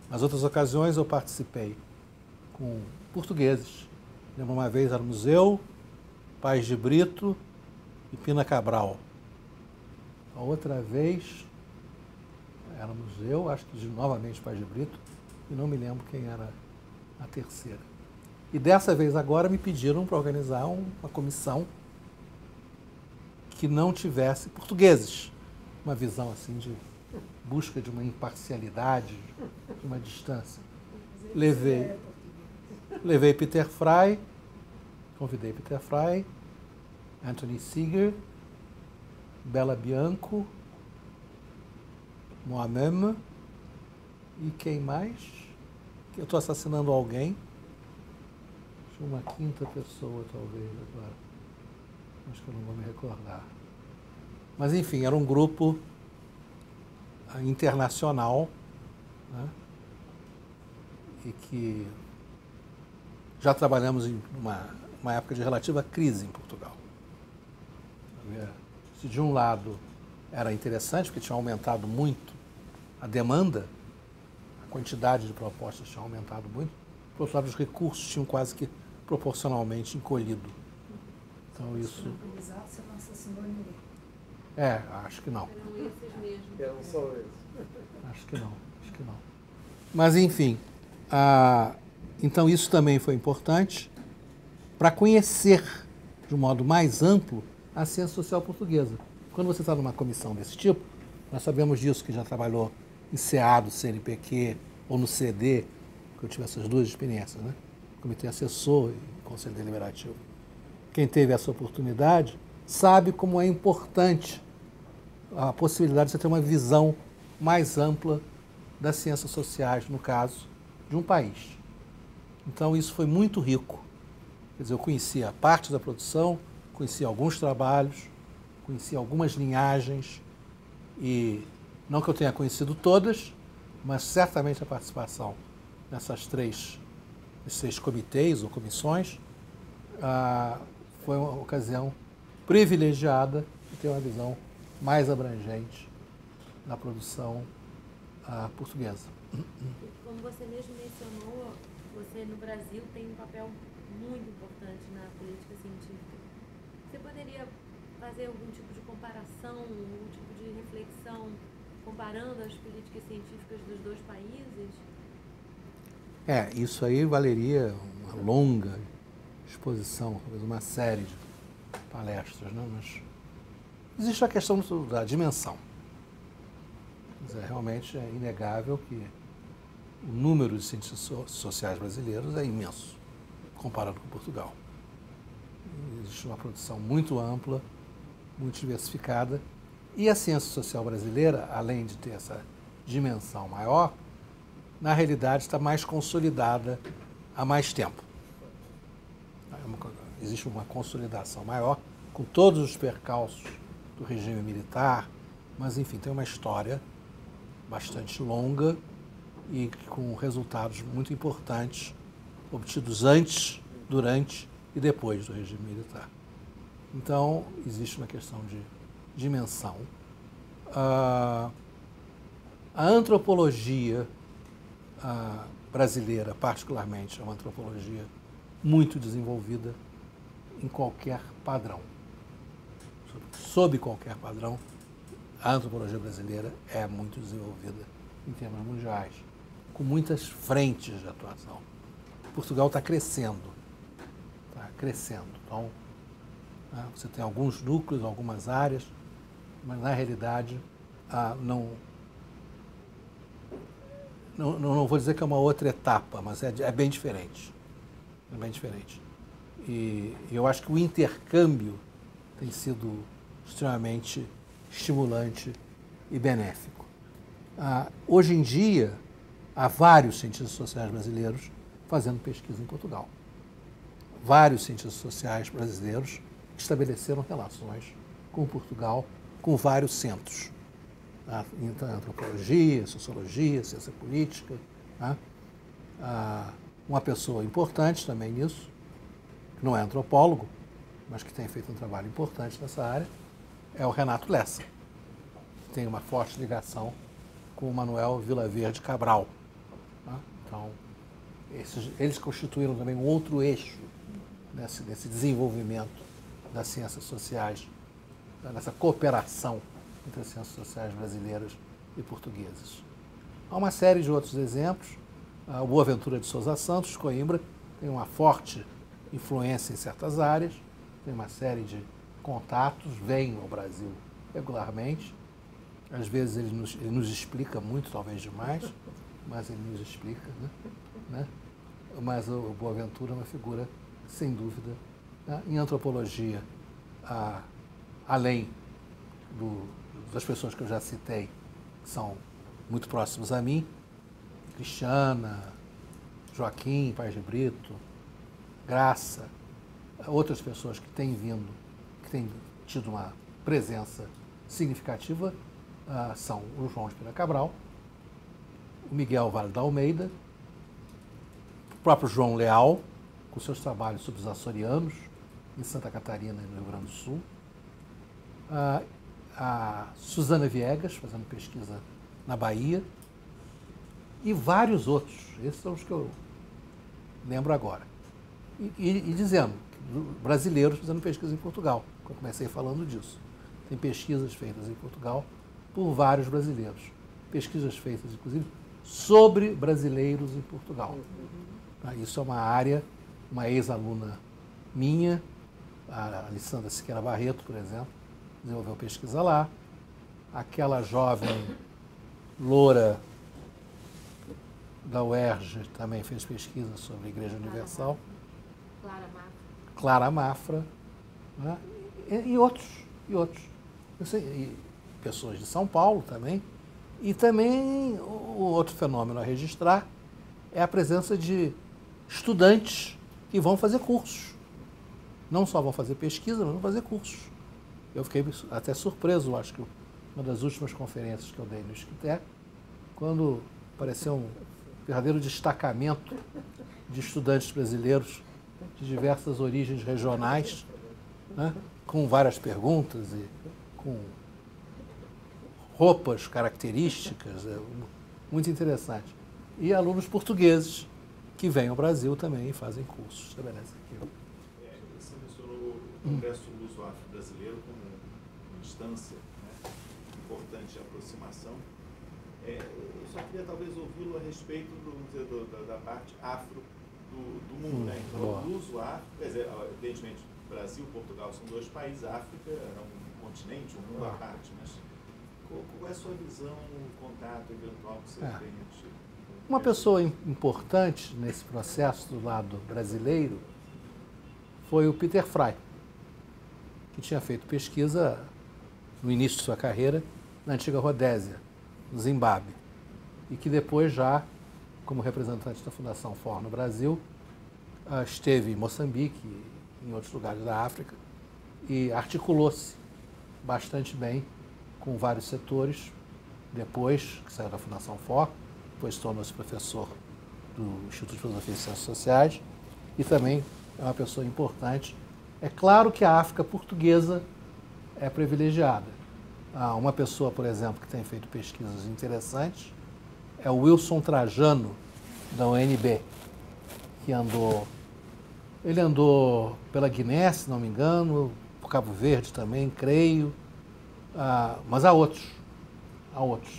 Nas outras ocasiões eu participei com portugueses. Lembro uma vez era Museu, Paz de Brito e Pina Cabral. A outra vez era Museu, acho que novamente Paz de Brito, e não me lembro quem era a terceira. E dessa vez agora me pediram para organizar uma comissão que não tivesse portugueses. Uma visão assim de busca de uma imparcialidade, de uma distância. Levei Peter Fry, convidei Peter Fry, Anthony Seeger, Bela Bianco, Moamem e quem mais? Eu estou assassinando alguém. Uma 5ª pessoa, talvez, agora. Acho que eu não vou me recordar. Mas, enfim, era um grupo internacional, né? E que já trabalhamos em uma época de relativa crise em Portugal. Se de um lado era interessante, porque tinha aumentado muito a demanda, a quantidade de propostas tinha aumentado muito, por outro lado, os recursos tinham quase que proporcionalmente encolhido. Então isso... Você não assassinou ninguém. Acho que não. Eram esses mesmo. Eram só esses. Acho que não. Mas, enfim, então isso também foi importante para conhecer de um modo mais amplo a ciência social portuguesa. Quando você está numa comissão desse tipo, nós sabemos disso, que já trabalhou em SEADO, CNPq ou no CD, que eu tive essas 2 experiências, né? Comitê Assessor e Conselho Deliberativo. Quem teve essa oportunidade sabe como é importante a possibilidade de você ter uma visão mais ampla das ciências sociais, no caso, de um país. Então, isso foi muito rico. Quer dizer, eu conhecia parte da produção, conhecia alguns trabalhos, conhecia algumas linhagens, e não que eu tenha conhecido todas, mas certamente a participação nessas 6 comitês ou comissões foi uma ocasião privilegiada de ter uma visão mais abrangente da produção portuguesa. Como você mesmo mencionou, você no Brasil tem um papel muito importante na política científica. Você poderia fazer algum tipo de comparação, algum tipo de reflexão, comparando as políticas científicas dos 2 países? Isso aí valeria uma longa exposição, talvez uma série de palestras, né? Mas existe a questão da dimensão. Realmente é inegável que o número de cientistas sociais brasileiros é imenso, comparado com Portugal. Existe uma produção muito ampla muito diversificada. E a ciência social brasileira, além de ter essa dimensão maior, na realidade está mais consolidada há mais tempo. Existe uma consolidação maior, com todos os percalços do regime militar, mas, enfim, tem uma história bastante longa e com resultados muito importantes obtidos antes, durante e depois do regime militar. Então, existe uma questão de dimensão. A antropologia brasileira, particularmente, é uma antropologia muito desenvolvida em qualquer padrão. Sob qualquer padrão, a antropologia brasileira é muito desenvolvida em termos mundiais, com muitas frentes de atuação. Portugal está crescendo. Está crescendo. Então, você tem alguns núcleos, algumas áreas, mas, na realidade, não vou dizer que é uma outra etapa, mas é bem diferente. É bem diferente. E eu acho que o intercâmbio tem sido extremamente estimulante e benéfico. Hoje em dia, há vários cientistas sociais brasileiros fazendo pesquisa em Portugal. Vários cientistas sociais brasileiros estabeleceram relações com Portugal, com vários centros. Então, antropologia, sociologia, ciência política. Uma pessoa importante também nisso, que não é antropólogo, mas que tem feito um trabalho importante nessa área, é o Renato Lessa. Tem uma forte ligação com o Manuel Vilaverde Cabral. Então, eles constituíram também um outro eixo nesse desenvolvimento das ciências sociais, nessa cooperação entre as ciências sociais brasileiras e portuguesas. Há uma série de outros exemplos. O Boaventura de Sousa Santos, Coimbra, tem uma forte influência em certas áreas, tem uma série de contatos, vem ao Brasil regularmente. Às vezes ele nos explica muito, talvez demais, mas ele nos explica, né? Mas o Boaventura é uma figura, sem dúvida, em antropologia, além das pessoas que eu já citei, que são muito próximos a mim, Cristiana, Joaquim, Paz de Brito, Graça, outras pessoas que têm vindo, que têm tido uma presença significativa, são o João Espina Cabral, o Miguel Vale da Almeida, o próprio João Leal, com seus trabalhos sobre os açorianos, em Santa Catarina e no Rio Grande do Sul, a Susana Viegas, fazendo pesquisa na Bahia, e vários outros. Esses são os que eu lembro agora. E dizendo, brasileiros fazendo pesquisa em Portugal, que eu comecei falando disso. Tem pesquisas feitas em Portugal por vários brasileiros. Pesquisas feitas, inclusive, sobre brasileiros em Portugal. Isso é uma área, uma ex-aluna minha, a Alessandra Siqueira Barreto, por exemplo, desenvolveu pesquisa lá. Aquela jovem loura da UERJ também fez pesquisa sobre a Igreja Universal. Clara Mafra, né? E outros. E pessoas de São Paulo também. E também o outro fenômeno a registrar é a presença de estudantes que vão fazer cursos. Não só vão fazer pesquisa, mas vão fazer cursos. Eu fiquei até surpreso, acho que uma das últimas conferências que eu dei no ISCTE, quando apareceu um verdadeiro destacamento de estudantes brasileiros de diversas origens regionais, né, com várias perguntas e com roupas características, muito interessante. E alunos portugueses que vêm ao Brasil também e fazem cursos. Estabelece aqui. Você mencionou o Congresso Luso-Afro Brasileiro como uma instância, né, importante de aproximação. Eu só queria talvez ouvi-lo a respeito da parte afro do mundo, né? Então, o Luso-Afro, quer dizer, evidentemente, Brasil e Portugal são dois países, a África é um continente, um mundo à parte, mas qual é a sua visão, o contato eventual que você tem? Uma pessoa importante nesse processo do lado brasileiro foi o Peter Frey. que tinha feito pesquisa no início de sua carreira na antiga Rodésia, no Zimbábue, e que depois já, como representante da Fundação FOR no Brasil, esteve em Moçambique e em outros lugares da África e articulou-se bastante bem com vários setores. Depois que saiu da Fundação FOR, depois tornou-se professor do Instituto de Filosofia e Ciências Sociais e também é uma pessoa importante. É claro que a África portuguesa é privilegiada. Uma pessoa, por exemplo, que tem feito pesquisas interessantes é o Wilson Trajano, da UNB, que ele andou pela Guiné, se não me engano, por Cabo Verde também, creio, mas há outros,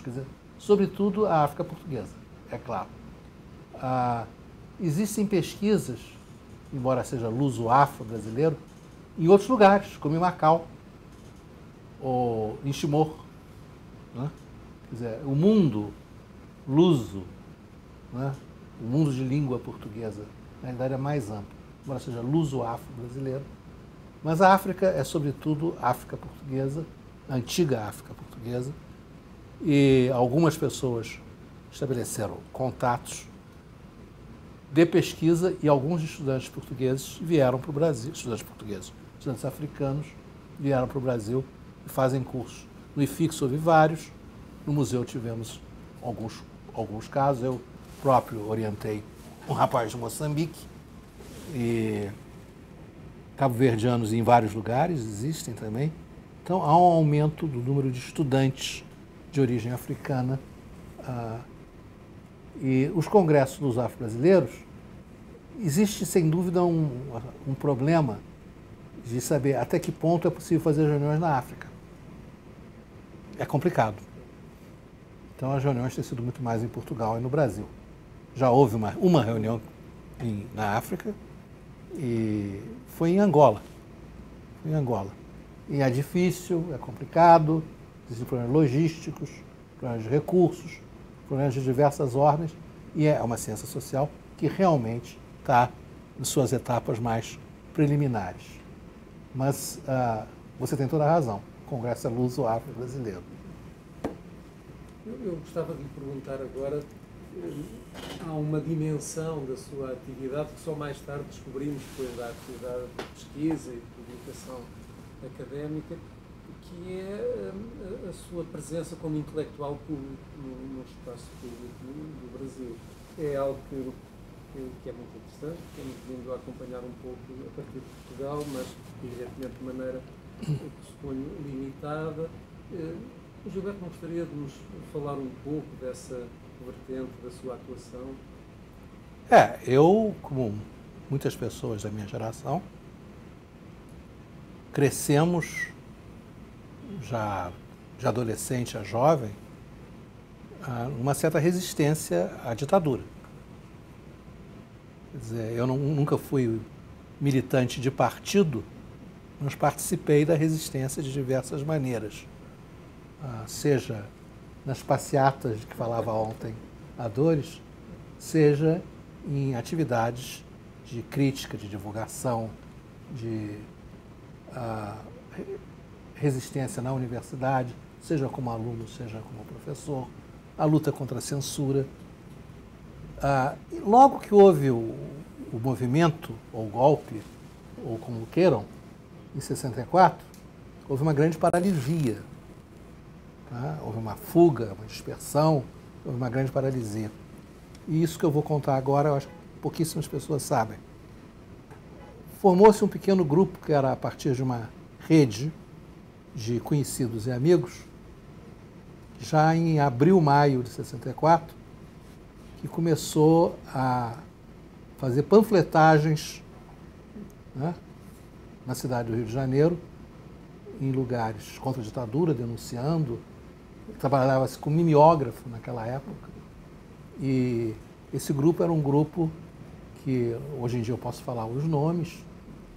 quer dizer, sobretudo a África portuguesa, é claro. Existem pesquisas, embora seja luso-afro-brasileiro, em outros lugares, como em Macau, ou em Timor, né? Quer dizer, o mundo luso, né? O mundo de língua portuguesa, na realidade é mais amplo, embora seja luso-afro-brasileiro, mas a África é sobretudo África portuguesa, a antiga África portuguesa, e algumas pessoas estabeleceram contatos de pesquisa e alguns estudantes portugueses vieram para o Brasil, estudantes africanos vieram para o Brasil e fazem cursos. No IFIX houve vários, no museu tivemos alguns casos, eu próprio orientei um rapaz de Moçambique, e cabo-verdianos em vários lugares existem também. Então há um aumento do número de estudantes de origem africana, e os congressos dos afro-brasileiros, existe sem dúvida um problema de saber até que ponto é possível fazer reuniões na África. É complicado. Então as reuniões têm sido muito mais em Portugal e no Brasil. Já houve uma reunião na África e foi em Angola. E é difícil, é complicado, existem problemas logísticos, problemas de recursos, problemas de diversas ordens, e é uma ciência social que realmente está em suas etapas mais preliminares. Mas você tem toda a razão, o Congresso é luso-afro-brasileiro. Eu gostava de lhe perguntar agora, há uma dimensão da sua atividade que só mais tarde descobrimos depois da atividade de pesquisa e de publicação académica, que é a sua presença como intelectual público no espaço público do Brasil. É algo que é muito interessante, temos vindo a acompanhar um pouco a partir de Portugal, mas evidentemente de maneira que suponho limitada. Gilberto, não gostaria de nos falar um pouco dessa vertente da sua atuação? Eu, como muitas pessoas da minha geração, crescemos já de adolescente a jovem uma certa resistência à ditadura. Quer dizer, eu nunca fui militante de partido, mas participei da resistência de diversas maneiras. Seja nas passeatas de que falava ontem a Dores, seja em atividades de crítica, de divulgação, de resistência na universidade, seja como aluno, seja como professor, a luta contra a censura. Logo que houve o movimento, ou o golpe, ou como queiram, em 64, houve uma grande paralisia. Houve uma fuga, uma dispersão, houve uma grande paralisia. E isso que eu vou contar agora, eu acho que pouquíssimas pessoas sabem. Formou-se um pequeno grupo, que era a partir de uma rede de conhecidos e amigos, já em abril, maio de 64, que começou a fazer panfletagens, né, na cidade do Rio de Janeiro, em lugares contra a ditadura, denunciando. Trabalhava-se com mimeógrafo naquela época, e esse grupo era um grupo que hoje em dia eu posso falar os nomes,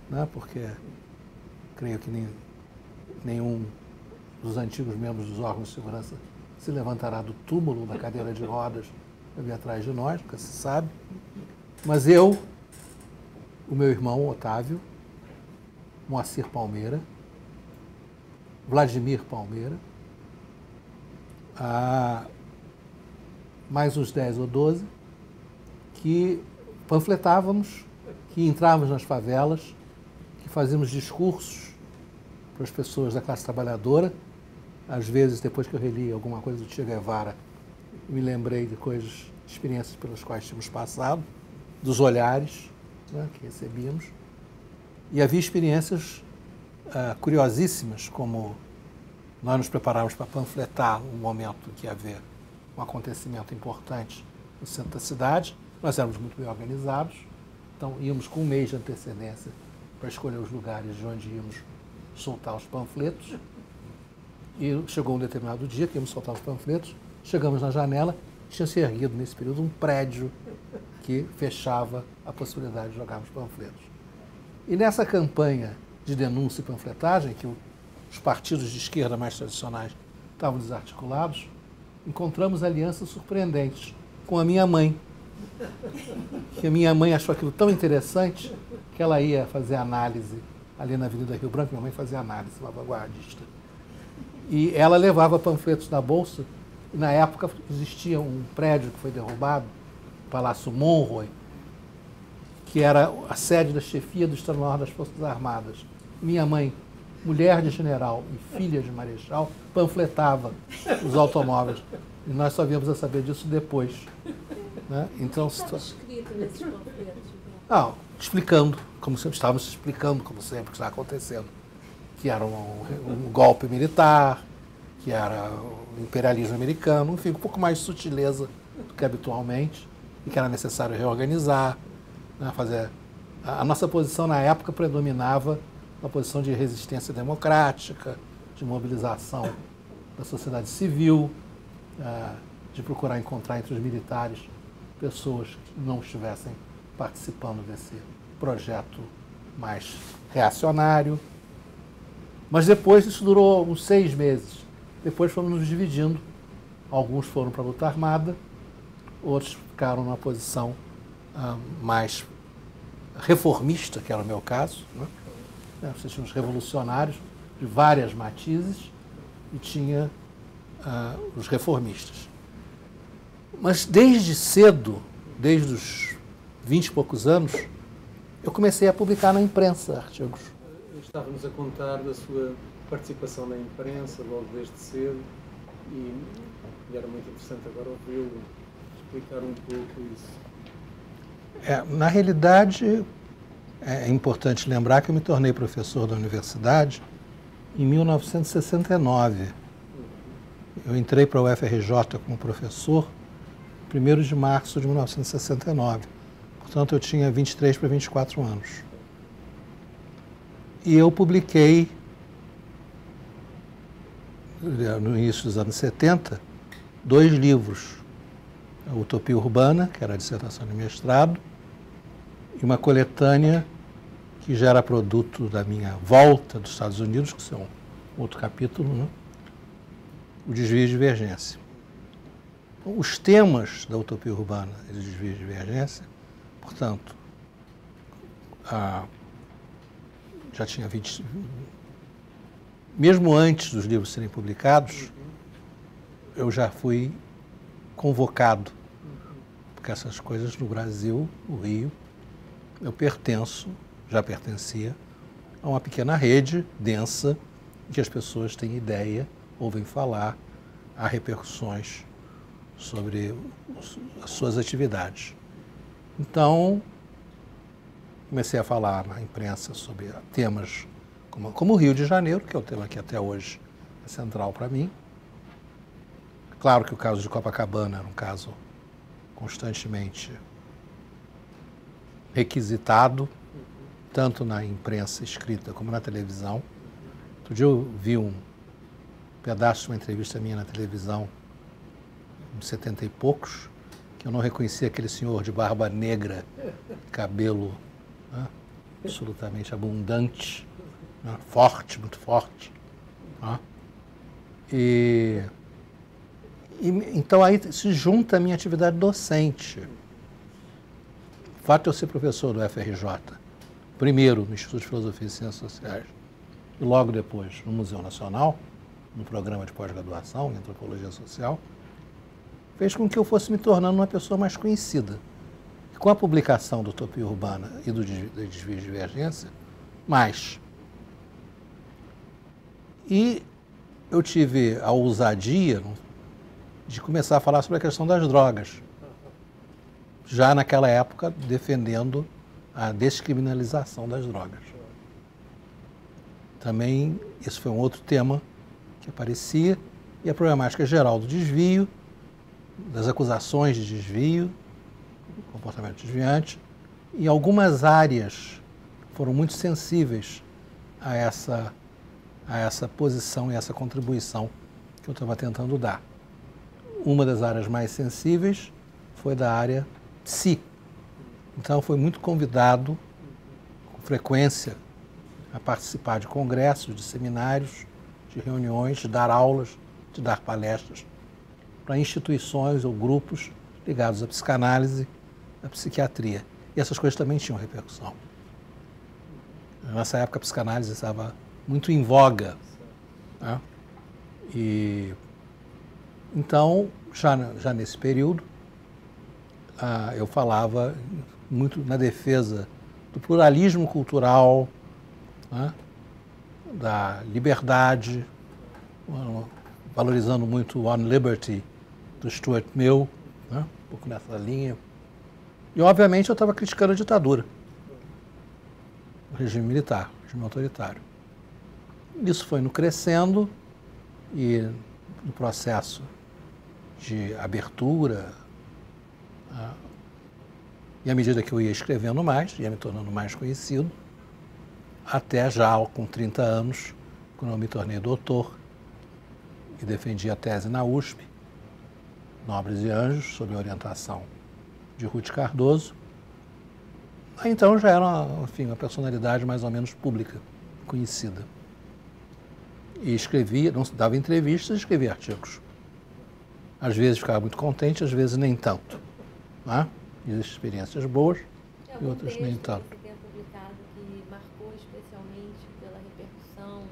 né, porque creio que nenhum dos antigos membros dos órgãos de segurança se levantará do túmulo da cadeira de rodas para vir atrás de nós, nunca se sabe. Mas eu, o meu irmão Otávio, Moacir Palmeira, Vladimir Palmeira, mais uns 10 ou 12, que panfletávamos, que entrávamos nas favelas, que fazíamos discursos para as pessoas da classe trabalhadora. Às vezes, depois que eu reli alguma coisa do Che Guevara, me lembrei de coisas, experiências pelas quais tínhamos passado, dos olhares, né, que recebíamos. E havia experiências curiosíssimas, como nós nos preparávamos para panfletar um momento que ia haver um acontecimento importante no centro da cidade. Nós éramos muito bem organizados, então íamos com um mês de antecedência para escolher os lugares de onde íamos soltar os panfletos. E chegou um determinado dia que íamos soltar os panfletos, chegamos na janela, tinha se erguido nesse período um prédio que fechava a possibilidade de jogarmos panfletos. E nessa campanha de denúncia e panfletagem, que os partidos de esquerda mais tradicionais estavam desarticulados, encontramos alianças surpreendentes com a minha mãe. Que a minha mãe achou aquilo tão interessante que ela ia fazer análise ali na Avenida Rio Branco. Minha mãe fazia análise, uma vanguardista. E ela levava panfletos na bolsa. E na época existia um prédio que foi derrubado, o Palácio Monroe, que era a sede da chefia do Estado-Maior das Forças Armadas. Minha mãe, mulher de general e filha de marechal, panfletava os automóveis. E nós só viemos a saber disso depois. Né? Então, estava escrito nesses panfletos? Explicando, como sempre, estávamos explicando, como sempre, o que estava acontecendo. Que era um golpe militar, que era o imperialismo americano, enfim, um pouco mais de sutileza do que habitualmente, e que era necessário reorganizar, né, fazer... A nossa posição na época predominava uma posição de resistência democrática, de mobilização da sociedade civil, de procurar encontrar entre os militares pessoas que não estivessem participando desse projeto mais reacionário. Mas depois isso durou uns 6 meses. Depois fomos nos dividindo. Alguns foram para a luta armada, outros ficaram numa posição mais reformista, que era o meu caso. Né? Você tinha os revolucionários de várias matizes e tinha os reformistas. Mas desde cedo, desde os 20 e poucos anos, eu comecei a publicar na imprensa artigos. Estava-nos a contar da sua participação na imprensa logo desde cedo e era muito interessante agora ouvi-lo explicar um pouco isso. Na realidade, é importante lembrar que eu me tornei professor da universidade em 1969. Eu entrei para o UFRJ como professor 1º de março de 1969. Portanto, eu tinha 23 para 24 anos. E eu publiquei, no início dos anos 70, 2 livros. A Utopia Urbana, que era a dissertação de mestrado, e uma coletânea que já era produto da minha volta dos Estados Unidos, que é um outro capítulo, né? O Desvio e Divergência. Os temas da Utopia Urbana e do Desvio e Divergência, portanto, já tinha 20... Mesmo antes dos livros serem publicados, eu já fui convocado, porque essas coisas no Brasil, no Rio, eu já pertencia a uma pequena rede densa, que as pessoas têm ideia, ouvem falar, há repercussões sobre as suas atividades. Então, comecei a falar na imprensa sobre temas como o Rio de Janeiro, que é o tema que até hoje é central para mim. Claro que o caso de Copacabana era um caso constantemente requisitado, tanto na imprensa escrita como na televisão. Outro dia eu vi um pedaço de uma entrevista minha na televisão, de 70 e poucos, que eu não reconhecia aquele senhor de barba negra, cabelo absolutamente abundante, forte, muito forte. Então aí se junta a minha atividade docente. O fato de eu ser professor do UFRJ, primeiro no Instituto de Filosofia e Ciências Sociais, e logo depois no Museu Nacional, no programa de pós-graduação em Antropologia Social, fez com que eu fosse me tornando uma pessoa mais conhecida. E com a publicação do Utopia Urbana e do Desvio e Divergência, mais. E eu tive a ousadia de começar a falar sobre a questão das drogas. Já naquela época, defendendo a descriminalização das drogas. Também, esse foi um outro tema que aparecia, e a problemática geral do desvio, das acusações de desvio, comportamento desviante, e algumas áreas foram muito sensíveis a essa posição e essa contribuição que eu estava tentando dar. Uma das áreas mais sensíveis foi da área psi. Então, foi muito convidado, com frequência, a participar de congressos, de seminários, de reuniões, de dar aulas, de dar palestras para instituições ou grupos ligados à psicanálise, à psiquiatria. E essas coisas também tinham repercussão. Nessa época, a psicanálise estava muito em voga, né? E então, já nesse período, eu falava muito na defesa do pluralismo cultural, né? Da liberdade, valorizando muito o On Liberty do Stuart Mill, né? Um pouco nessa linha. E, obviamente, eu estava criticando a ditadura, o regime militar, o regime autoritário. Isso foi no crescendo e no processo de abertura, né? E à medida que eu ia escrevendo mais, ia me tornando mais conhecido, até já com 30 anos, quando eu me tornei doutor e defendi a tese na USP, Nobres e Anjos, sob a orientação de Ruth Cardoso. Aí, então, já era, enfim, uma personalidade mais ou menos pública, conhecida. E escrevia, não dava entrevistas, escrevia artigos. Às vezes ficava muito contente, às vezes nem tanto, né? Existem experiências boas e outras nem tanto. Que você tenha publicado que marcou especialmente pela repercussão?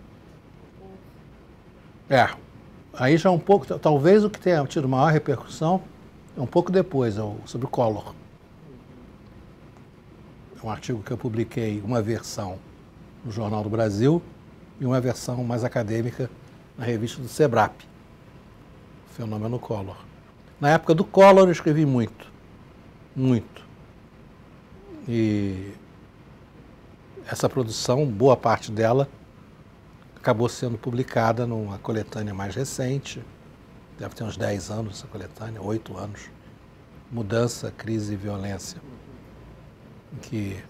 Aí já um pouco, talvez o que tenha tido maior repercussão é um pouco depois, sobre o Collor. É um artigo que eu publiquei, uma versão no Jornal do Brasil e uma versão mais acadêmica na revista do SEBRAP, Fenômeno Collor. Na época do Collor eu escrevi muito. E essa produção, boa parte dela, acabou sendo publicada numa coletânea mais recente, deve ter uns 10 anos essa coletânea, 8 anos, Mudança, Crise e Violência, em que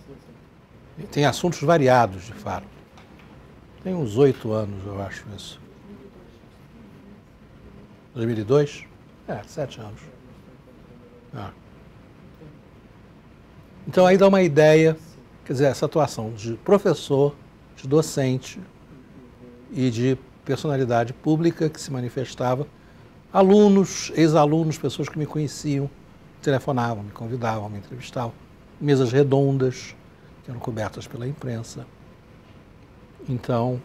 tem assuntos variados, de fato. Tem uns 8 anos, eu acho isso. 2002? 7 anos. Então aí dá uma ideia, quer dizer, essa atuação de professor, de docente e de personalidade pública que se manifestava, alunos, ex-alunos, pessoas que me conheciam, telefonavam, me convidavam, me entrevistavam, mesas redondas que eram cobertas pela imprensa. Então,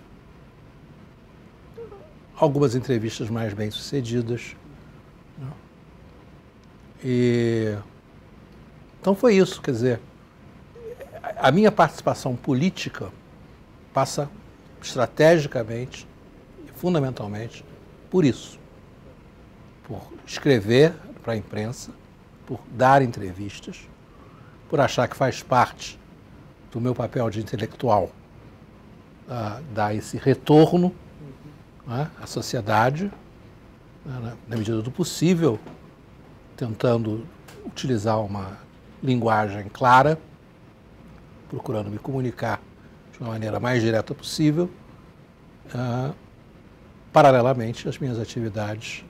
algumas entrevistas mais bem-sucedidas. Então foi isso, quer dizer, a minha participação política passa estrategicamente e fundamentalmente por isso, por escrever para a imprensa, por dar entrevistas, por achar que faz parte do meu papel de intelectual dar esse retorno, né, à sociedade, né, na medida do possível, tentando utilizar uma linguagem clara, procurando me comunicar de uma maneira mais direta possível, paralelamente às minhas atividades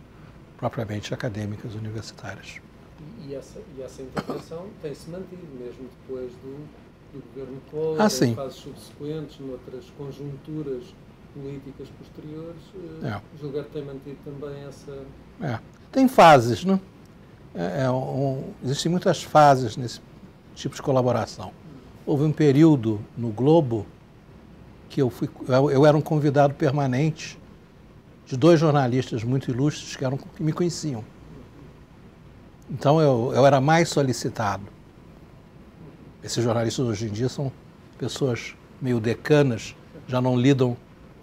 propriamente acadêmicas universitárias. E essa intervenção tem-se mantido mesmo depois do governo Collor, em fases subsequentes, noutras conjunturas políticas posteriores, julgar que tem mantido também essa... Tem fases, né? Existem muitas fases nesse tipo de colaboração. Houve um período no Globo que eu era um convidado permanente de 2 jornalistas muito ilustres que me conheciam. Então eu era mais solicitado. Esses jornalistas hoje em dia são pessoas meio decanas, já não lidam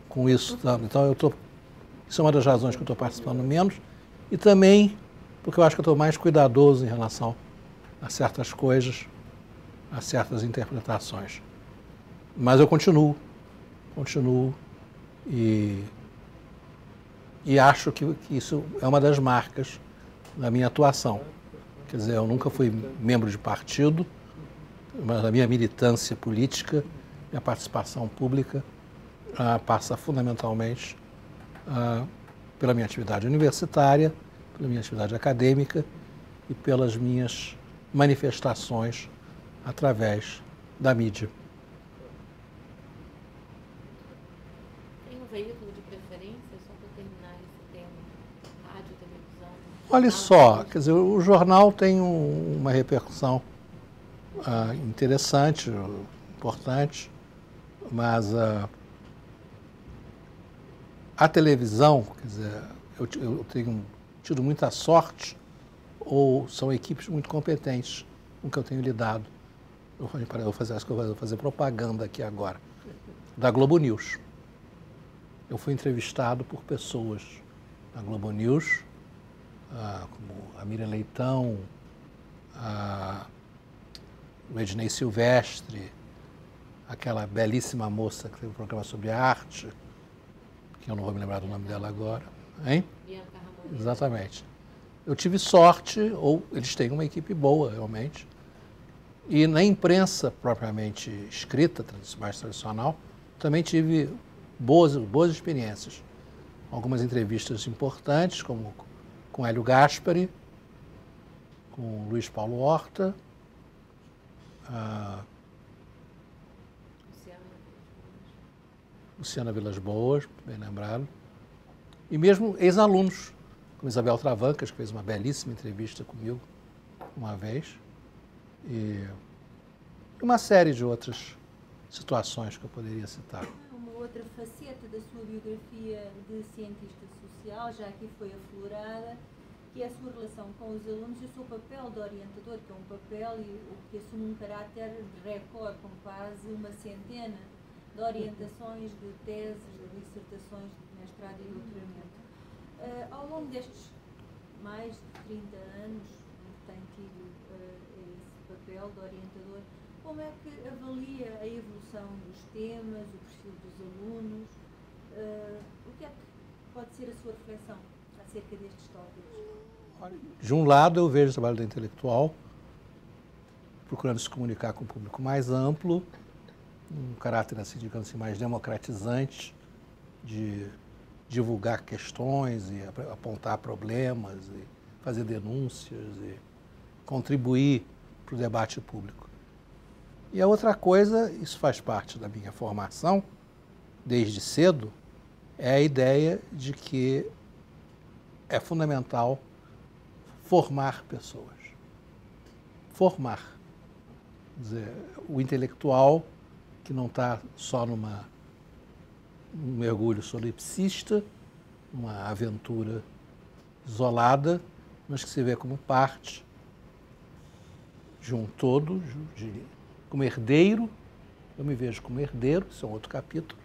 com isso tanto. Então isso é uma das razões que eu estou participando menos. E também porque eu acho que eu estou mais cuidadoso em relação a certas coisas, a certas interpretações. Mas eu continuo e acho que isso é uma das marcas da minha atuação. Quer dizer, eu nunca fui membro de partido, mas a minha militância política, minha participação pública passa fundamentalmente pela minha atividade universitária, pela minha atividade acadêmica e pelas minhas manifestações através da mídia. Tem um veículo de preferência, só para terminar esse tema, rádio, televisão? Olha só, quer dizer, o jornal tem uma repercussão interessante, importante, mas a televisão, quer dizer, eu tenho tido muita sorte, ou são equipes muito competentes com que eu tenho lidado. Acho que eu vou fazer propaganda aqui agora, da Globo News. Eu fui entrevistado por pessoas da Globo News, como a Miriam Leitão, o Ednei Silvestre, aquela belíssima moça que teve um programa sobre arte, que eu não vou me lembrar do nome dela agora, hein? Bianca Ramonet. Exatamente. Eu tive sorte, ou eles têm uma equipe boa, realmente. E na imprensa propriamente escrita, mais tradicional, também tive boas experiências. Algumas entrevistas importantes, como com Hélio Gaspari, com Luiz Paulo Horta, Luciana Vilas Boas, bem lembrado, e mesmo ex-alunos, como Isabel Travancas, que fez uma belíssima entrevista comigo uma vez, e uma série de outras situações que eu poderia citar. Uma outra faceta da sua biografia de cientista social, já aqui foi aflorada, que é a sua relação com os alunos e o seu papel de orientador, que é um papel que assume um caráter de recorde, com quase uma centena de orientações, de teses, de dissertações de mestrado e doutoramento. Ao longo destes mais de 30 anos que tem tido esse papel de orientador, como é que avalia a evolução dos temas, o perfil dos alunos? O que é que pode ser a sua reflexão acerca destes tópicos? De um lado, eu vejo o trabalho da intelectual procurando se comunicar com um público mais amplo, um caráter, assim, digamos assim, mais democratizante, de divulgar questões e apontar problemas e fazer denúncias e contribuir para o debate público. E a outra coisa, isso faz parte da minha formação, desde cedo, é a ideia de que é fundamental formar pessoas. Formar. Quer dizer, o intelectual que não está só num mergulho solipsista, uma aventura isolada, mas que se vê como parte de um todo, como herdeiro. Eu me vejo como herdeiro, isso é um outro capítulo,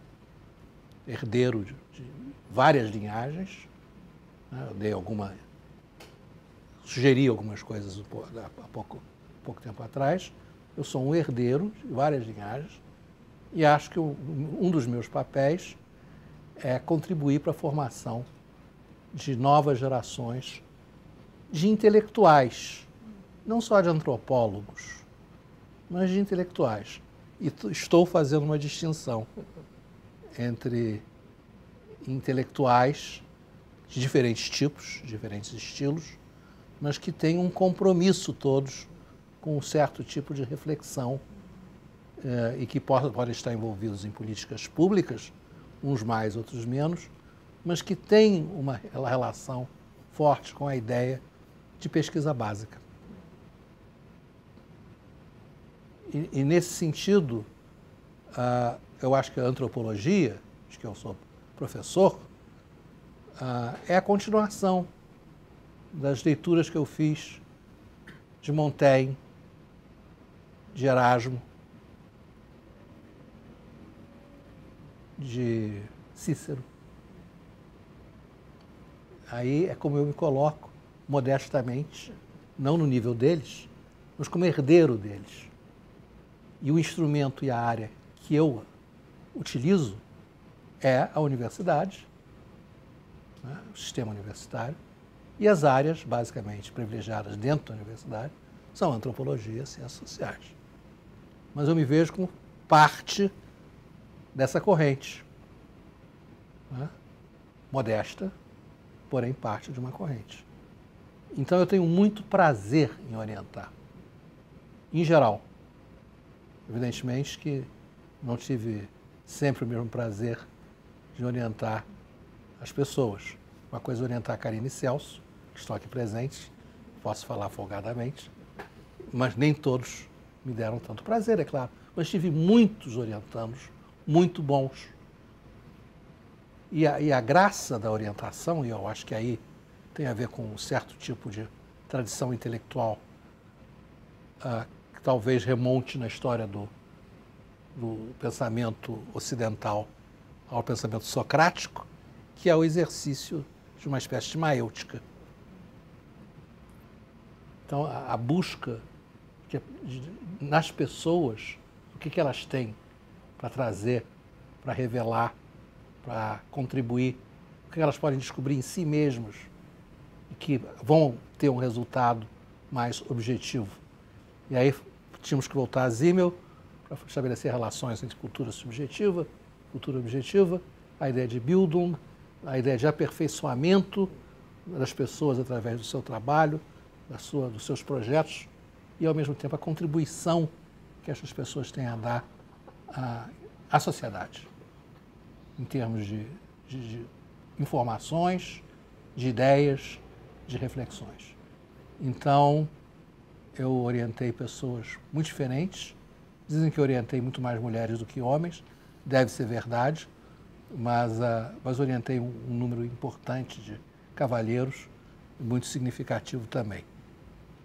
herdeiro de várias linhagens. Eu sugeri algumas coisas há pouco tempo atrás. Eu sou um herdeiro de várias linhagens e acho que um dos meus papéis é contribuir para a formação de novas gerações de intelectuais, não só de antropólogos, mas de intelectuais. E estou fazendo uma distinção entre intelectuais de diferentes tipos, diferentes estilos, mas que têm um compromisso todos com um certo tipo de reflexão e que podem estar envolvidos em políticas públicas, uns mais, outros menos, mas que têm uma relação forte com a ideia de pesquisa básica. E nesse sentido, eu acho que a antropologia, de que eu sou professor, é a continuação das leituras que eu fiz de Montaigne, de Erasmo, de Cícero. Aí é como eu me coloco, modestamente, não no nível deles, mas como herdeiro deles. E o instrumento e a área que eu utilizo é a universidade, né, o sistema universitário, e as áreas, basicamente, privilegiadas dentro da universidade, são antropologia e ciências sociais. Mas eu me vejo como parte dessa corrente, né, modesta, porém parte de uma corrente. Então eu tenho muito prazer em orientar, em geral. Evidentemente que não tive sempre o mesmo prazer de orientar as pessoas. Uma coisa é orientar a Karine e Celso, que estão aqui presentes, posso falar folgadamente, mas nem todos me deram tanto prazer, é claro. Mas tive muitos orientandos, muito bons. E a graça da orientação, e eu acho que aí tem a ver com um certo tipo de tradição intelectual que talvez remonte na história do pensamento ocidental ao pensamento socrático, que é o exercício de uma espécie de maêutica. Então, a busca nas pessoas, o que elas têm para trazer, para revelar, para contribuir, o que elas podem descobrir em si mesmos e que vão ter um resultado mais objetivo. E aí tínhamos que voltar a Simmel para estabelecer relações entre cultura subjetiva, cultura objetiva, a ideia de Bildung, a ideia de aperfeiçoamento das pessoas através do seu trabalho, dos seus projetos e, ao mesmo tempo, a contribuição que essas pessoas têm a dar à sociedade, em termos de informações, de ideias, de reflexões. Então, eu orientei pessoas muito diferentes. Dizem que eu orientei muito mais mulheres do que homens, deve ser verdade, mas orientei um número importante de cavalheiros, muito significativo também.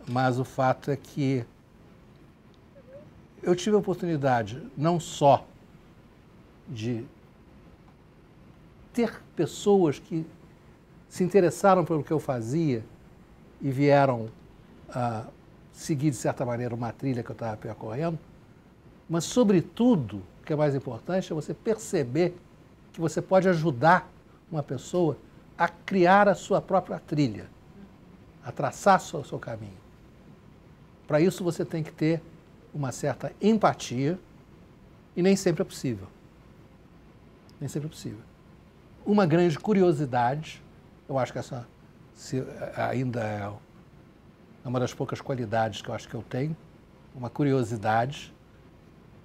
Mas o fato é que eu tive a oportunidade não só de ter pessoas que se interessaram pelo que eu fazia e vieram seguir, de certa maneira, uma trilha que eu estava percorrendo, mas, sobretudo, o que é mais importante é você perceber que você pode ajudar uma pessoa a criar a sua própria trilha, a traçar o seu caminho. Para isso, você tem que ter uma certa empatia e nem sempre é possível. Nem sempre é possível. Uma grande curiosidade, eu acho que essa ainda é uma das poucas qualidades que eu acho que eu tenho, uma curiosidade.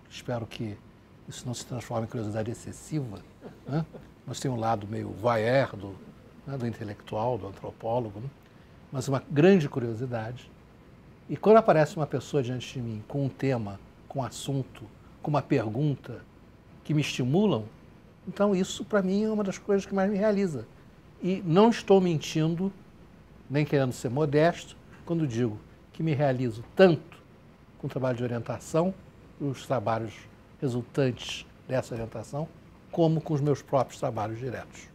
Espero que isso não se transforme em curiosidade excessiva, né? Nós temos um lado meio voyeur do intelectual, do antropólogo, né? Mas uma grande curiosidade. E quando aparece uma pessoa diante de mim com um tema, com um assunto, com uma pergunta que me estimulam, então isso para mim é uma das coisas que mais me realiza. E não estou mentindo, nem querendo ser modesto, quando digo que me realizo tanto com o trabalho de orientação, os trabalhos resultantes dessa orientação, como com os meus próprios trabalhos diretos.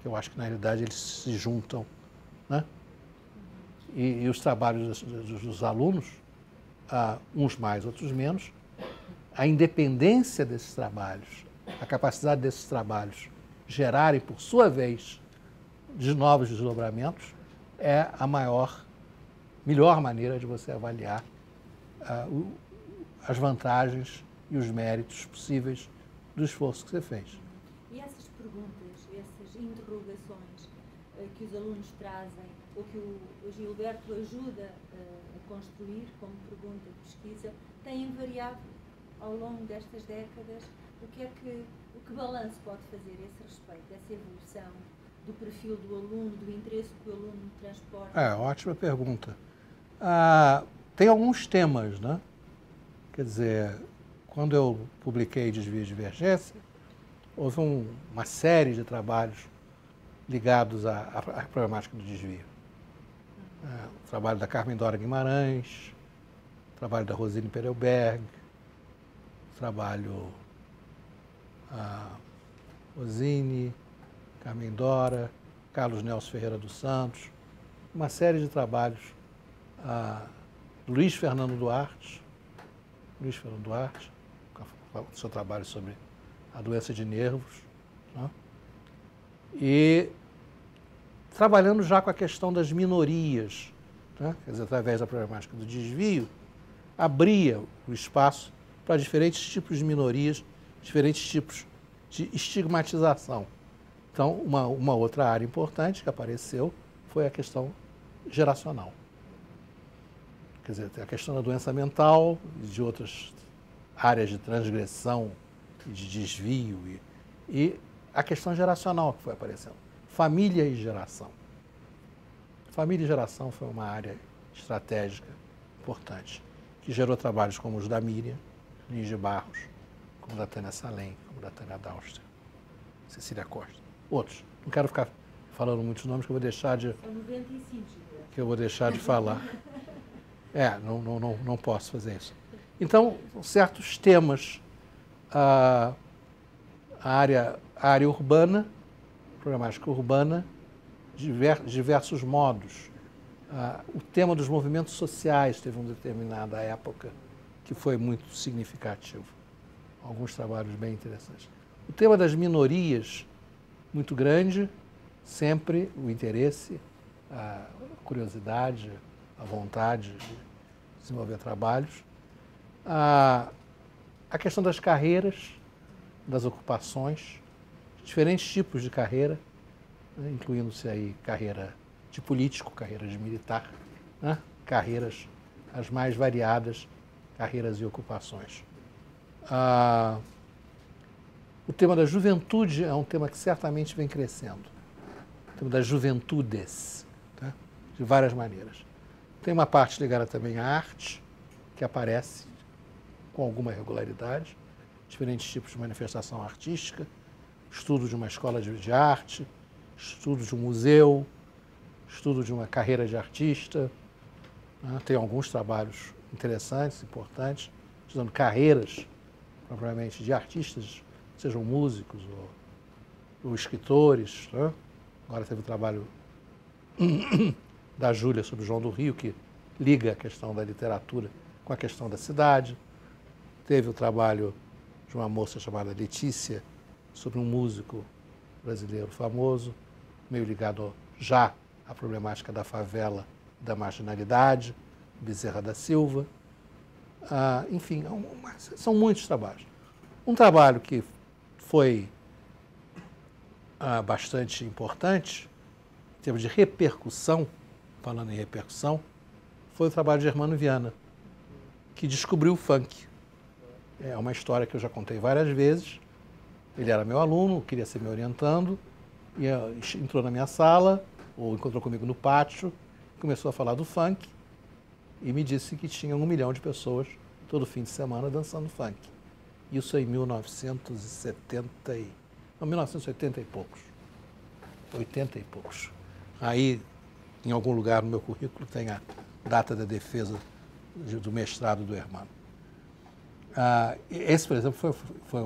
Eu acho que, na realidade, eles se juntam, né? E os trabalhos dos alunos, uns mais, outros menos, a independência desses trabalhos, a capacidade desses trabalhos gerarem, por sua vez, de novos desdobramentos, é a melhor maneira de você avaliar as vantagens e os méritos possíveis do esforço que você fez. E essas perguntas, essas interrogações que os alunos trazem, ou que o Gilberto ajuda a construir como pergunta de pesquisa, têm variado ao longo destas décadas? O que balanço pode fazer a esse respeito, dessa evolução do perfil do aluno, do interesse que o aluno transporta? Ótima pergunta. Tem alguns temas, né? Quer dizer, quando eu publiquei Desvio e Divergência, houve uma série de trabalhos ligados à problemática do desvio. O trabalho da Carmen Dora Guimarães, o trabalho da Rosine Perelberg, o trabalho Rosine, Carmen Dora, Carlos Nelson Ferreira dos Santos, uma série de trabalhos, Luiz Fernando Duarte, com o seu trabalho sobre a doença de nervos, né? E trabalhando já com a questão das minorias, né? Quer dizer, através da problemática do desvio, abria o espaço para diferentes tipos de minorias, diferentes tipos de estigmatização. Então, uma outra área importante que apareceu foi a questão geracional. Quer dizer, a questão da doença mental e de outras áreas de transgressão e de desvio e a questão geracional que foi aparecendo. Família e geração. Família e geração foi uma área estratégica importante, que gerou trabalhos como os da Miriam Lins de Barros, como da Tânia Salem, como da Tânia Dauster, Cecília Costa, outros. Não quero ficar falando muitos nomes que eu vou deixar de... São 95. Que eu vou deixar de falar. Não posso fazer isso. Então, certos temas, a área urbana, problemática urbana, diversos modos. O tema dos movimentos sociais teve uma determinada época que foi muito significativo. Alguns trabalhos bem interessantes. O tema das minorias, muito grande, sempre o interesse, a curiosidade, a vontade de desenvolver trabalhos. A questão das carreiras, das ocupações, diferentes tipos de carreira, né, incluindo-se aí carreira de político, carreira de militar, né, carreiras as mais variadas, carreiras e ocupações. O tema da juventude é um tema que certamente vem crescendo. O tema das juventudes, tá? De várias maneiras. Tem uma parte ligada também à arte, que aparece com alguma regularidade, diferentes tipos de manifestação artística, estudo de uma escola de arte, estudo de um museu, estudo de uma carreira de artista, né? Tem alguns trabalhos interessantes, importantes, estudando carreiras, propriamente, de artistas, sejam músicos ou escritores, né? Agora teve o trabalho da Júlia sobre João do Rio, que liga a questão da literatura com a questão da cidade. Teve o trabalho de uma moça chamada Letícia, sobre um músico brasileiro famoso, meio ligado já à problemática da favela e da marginalidade, Bezerra da Silva. Enfim, são muitos trabalhos. Um trabalho que foi bastante importante, em termos de repercussão, falando em repercussão, foi o trabalho de Germano Viana, que descobriu o funk. É uma história que eu já contei várias vezes. Ele era meu aluno, queria ser me orientando, entrou na minha sala, ou encontrou comigo no pátio, começou a falar do funk e me disse que tinha 1 milhão de pessoas todo fim de semana dançando funk. Isso em 1980 e poucos. 80 e poucos. Aí, em algum lugar no meu currículo, tem a data da defesa do mestrado do Germano. Esse, por exemplo, foi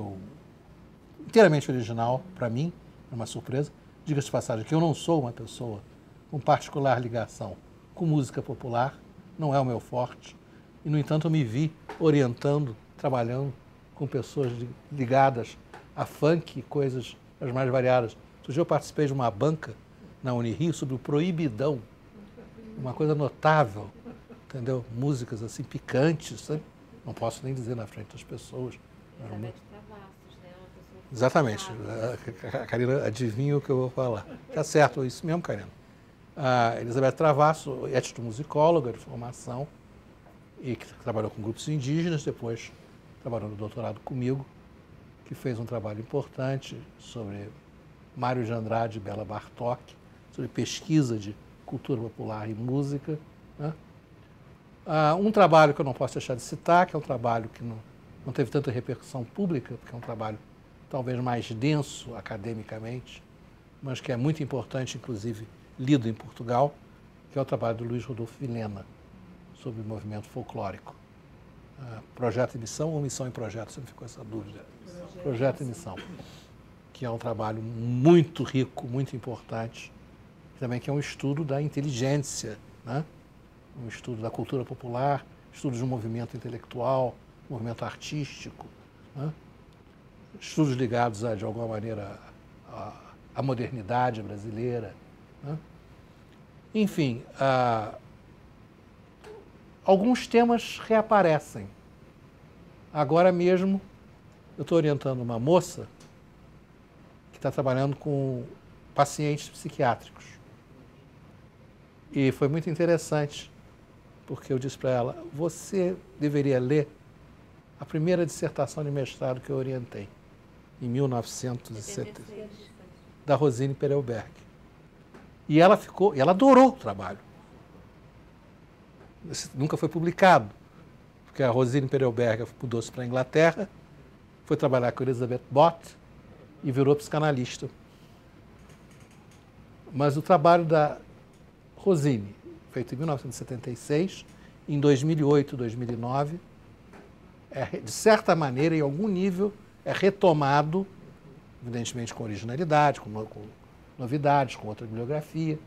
inteiramente original para mim, é uma surpresa. Diga-se de passagem que eu não sou uma pessoa com particular ligação com música popular, não é o meu forte, e, no entanto, eu me vi orientando, trabalhando com pessoas ligadas a funk e coisas as mais variadas. Outro dia eu participei de uma banca na Unirio sobre o Proibidão, uma coisa notável, entendeu? Músicas assim picantes, sabe? Não posso nem dizer na frente das pessoas. Exatamente. A Karina adivinha o que eu vou falar. Tá certo, é isso mesmo, Karina. A Elizabeth Travasso, etnomusicóloga de formação, e que trabalhou com grupos indígenas, depois trabalhou no doutorado comigo, que fez um trabalho importante sobre Mário de Andrade e Bela Bartók, sobre pesquisa de cultura popular e música, né? Um trabalho que eu não posso deixar de citar, que é um trabalho que não teve tanta repercussão pública, porque é um trabalho talvez mais denso academicamente, mas que é muito importante, inclusive, lido em Portugal, que é o trabalho do Luiz Rodolfo Vilhena, sobre o movimento folclórico. Projeto e Missão ou Missão e Projeto? Sempre ficou essa dúvida. Projeto e Missão, que é um trabalho muito rico, muito importante, também que é um estudo da inteligência, né? Um estudo da cultura popular, estudo de um movimento intelectual, movimento artístico, né? Estudos ligados, de alguma maneira, à modernidade brasileira, né? Enfim, alguns temas reaparecem. Agora mesmo, eu estou orientando uma moça que está trabalhando com pacientes psiquiátricos. E foi muito interessante, porque eu disse para ela, você deveria ler a primeira dissertação de mestrado que eu orientei, em 1970, da Rosine Perelberg. E ela adorou o trabalho. Isso nunca foi publicado, porque a Rosine Perelberg mudou-se para a Inglaterra, foi trabalhar com Elizabeth Bott e virou psicanalista. Mas o trabalho da Rosine, feito em 1976, em 2008, 2009, de certa maneira, em algum nível, é retomado, evidentemente com originalidade, com novidades, com outra bibliografia,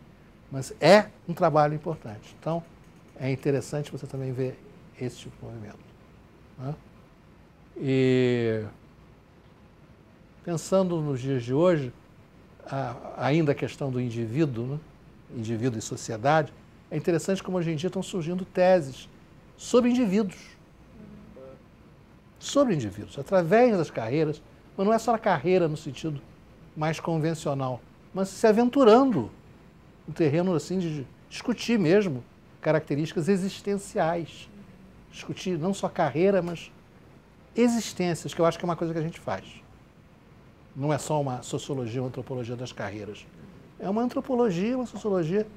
mas é um trabalho importante. Então, é interessante você também ver esse tipo de movimento, né? E pensando nos dias de hoje, ainda a questão do indivíduo, né? Indivíduo e sociedade, é interessante como hoje em dia estão surgindo teses sobre indivíduos, através das carreiras, mas não é só a carreira no sentido mais convencional, mas se aventurando no terreno assim de discutir mesmo características existenciais, discutir não só carreira, mas existências, que eu acho que é uma coisa que a gente faz. Não é só uma sociologia, uma antropologia das carreiras. É uma antropologia, uma sociologia,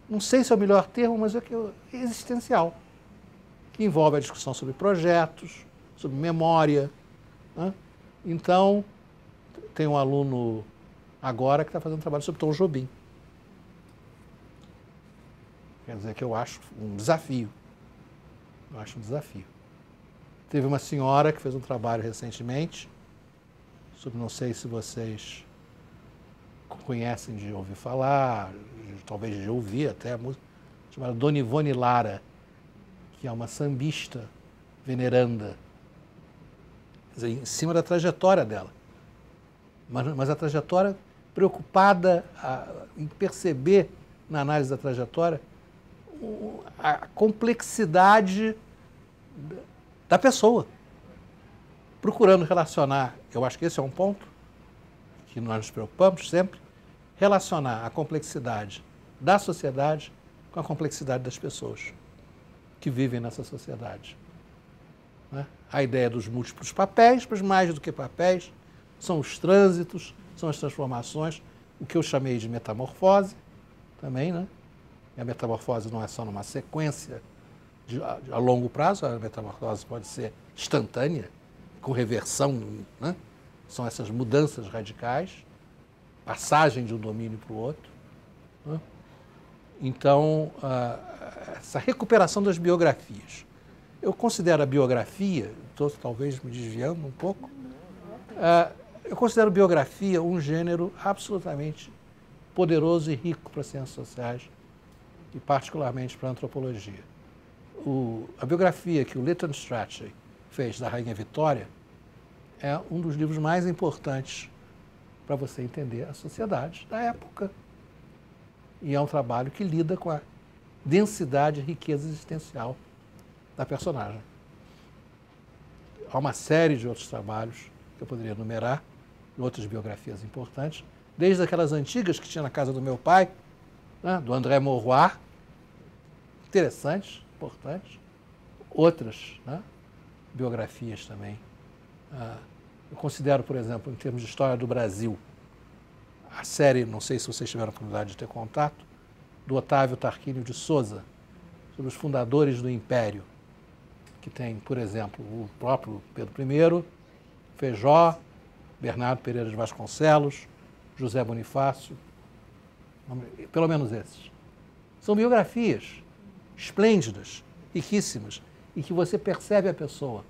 não sei se é o melhor termo, mas é existencial, que envolve a discussão sobre projetos, sobre memória, né? Então, tem um aluno agora que está fazendo um trabalho sobre Tom Jobim. Quer dizer que eu acho um desafio. Teve uma senhora que fez um trabalho recentemente, sobre, não sei se vocês conhecem de ouvir falar, talvez de ouvir até a música, chamada Dona Ivone Lara, que é uma sambista veneranda, quer dizer, em cima da trajetória dela. Mas a trajetória preocupada em perceber, na análise da trajetória, a complexidade da pessoa, procurando relacionar, eu acho que esse é um ponto que nós nos preocupamos sempre, relacionar a complexidade da sociedade com a complexidade das pessoas que vivem nessa sociedade, né? A ideia dos múltiplos papéis, mas mais do que papéis, são os trânsitos, são as transformações, o que eu chamei de metamorfose também, né? E a metamorfose não é só numa sequência a longo prazo, a metamorfose pode ser instantânea, com reversão, né? São essas mudanças radicais, passagem de um domínio para o outro, né? Então, essa recuperação das biografias. Eu considero a biografia, estou talvez me desviando um pouco, eu considero biografia um gênero absolutamente poderoso e rico para as ciências sociais e particularmente para a antropologia. A biografia que o Lytton Strachey fez da Rainha Vitória é um dos livros mais importantes para você entender a sociedade da época. E é um trabalho que lida com a densidade e riqueza existencial da personagem. Há uma série de outros trabalhos que eu poderia enumerar, outras biografias importantes, desde aquelas antigas que tinha na casa do meu pai, né, do André Maurois, interessantes, importantes, outras, né, biografias também. Eu considero, por exemplo, em termos de história do Brasil, a série, não sei se vocês tiveram a oportunidade de ter contato, do Otávio Tarquínio de Souza, sobre os fundadores do Império. que tem, por exemplo, o próprio Pedro I, Feijó, Bernardo Pereira de Vasconcelos, José Bonifácio, pelo menos esses. São biografias esplêndidas, riquíssimas, e que você percebe a pessoa.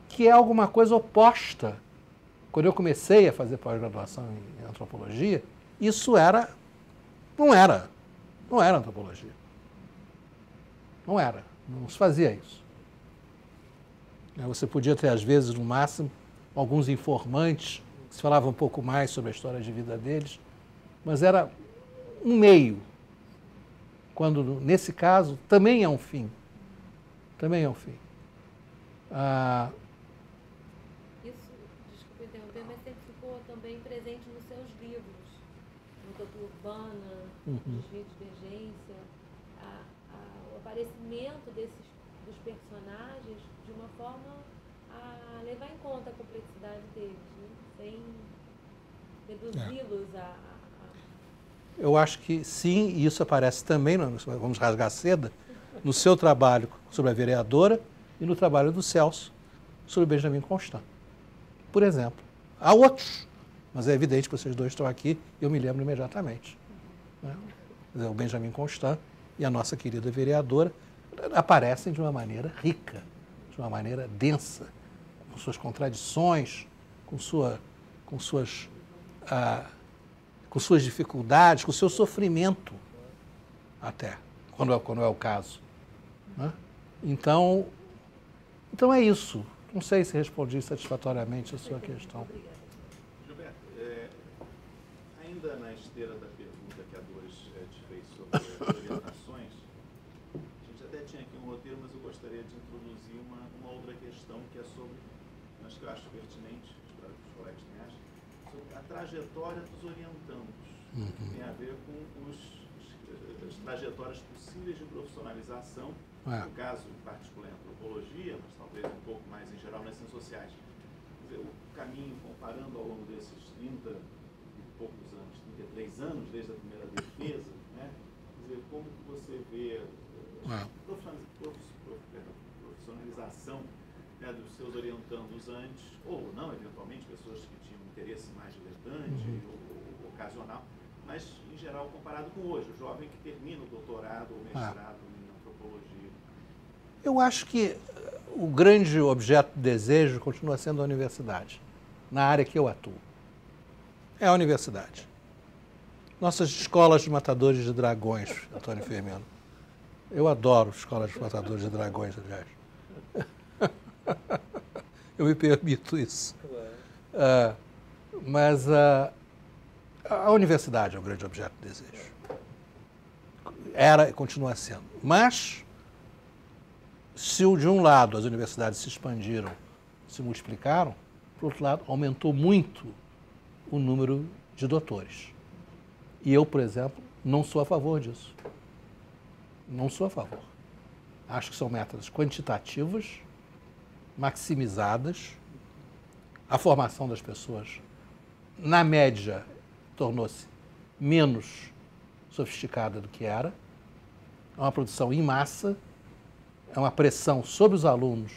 Que é alguma coisa oposta. Quando eu comecei a fazer pós-graduação em antropologia, isso não era antropologia. Não se fazia isso. Você podia ter, às vezes, no máximo, alguns informantes que se falava um pouco mais sobre a história de vida deles, mas era um meio, quando, nesse caso, também é um fim. Também é um fim. Isso, desculpa interromper, mas sempre ficou também presente nos seus livros, no Utopia Urbana, nos Rios de Divergência, o aparecimento dos personagens de uma forma a levar em conta a complexidade deles, né? Sem reduzi-los Eu acho que sim, e isso aparece também, vamos rasgar seda, no seu trabalho sobre a vereadora e no trabalho do Celso sobre Benjamin Constant, por exemplo. Há outros, mas é evidente que vocês dois estão aqui e eu me lembro imediatamente. Né? O Benjamin Constant e a nossa querida vereadora aparecem de uma maneira rica, de uma maneira densa, com suas contradições, com suas dificuldades, com o seu sofrimento, até, quando é o caso. Né? Então é isso. Não sei se respondi satisfatoriamente a sua questão. Gilberto, ainda na esteira da pergunta que a Doris te fez sobre as orientações, a gente até tinha aqui um roteiro, mas eu gostaria de introduzir uma outra questão que é sobre, mas que eu acho pertinente, para os colegas também acham, sobre a trajetória dos orientandos. Tem a ver com as trajetórias possíveis de profissionalização, no caso em particular em antropologia, mas talvez um pouco mais em geral nas ciências sociais. Quer dizer, o caminho, comparando ao longo desses 30 e poucos anos, 33 anos, desde a primeira defesa, né? Quer dizer, como que você vê a profissionalização, né, dos seus orientandos antes, ou não, eventualmente, pessoas que tinham interesse mais diletante ou ocasional, mas, em geral, comparado com hoje, o jovem que termina o doutorado ou mestrado em antropologia. Eu acho que o grande objeto de desejo continua sendo a universidade, na área que eu atuo. É a universidade. Nossas escolas de matadores de dragões, Antônio Firmino. Eu adoro escolas de matadores de dragões, aliás. Eu me permito isso. Mas a universidade é o grande objeto de desejo. Era e continua sendo. Mas, se de um lado as universidades se expandiram, se multiplicaram, por outro lado, aumentou muito o número de doutores. E eu, por exemplo, não sou a favor disso. Não sou a favor. Acho que são metas quantitativas, maximizadas. A formação das pessoas, na média, tornou-se menos sofisticada do que era. É uma produção em massa, é uma pressão sobre os alunos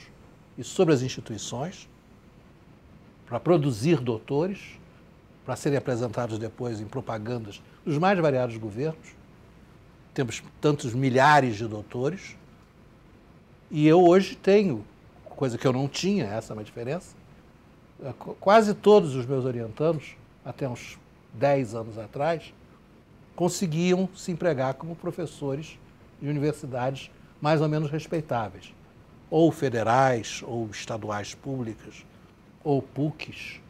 e sobre as instituições para produzir doutores, para serem apresentados depois em propagandas dos mais variados governos. Temos tantos milhares de doutores. E eu hoje tenho, coisa que eu não tinha, essa é uma diferença, quase todos os meus orientandos, até uns 10 anos atrás, conseguiam se empregar como professores de universidades mais ou menos respeitáveis, ou federais, ou estaduais públicas, ou PUCs.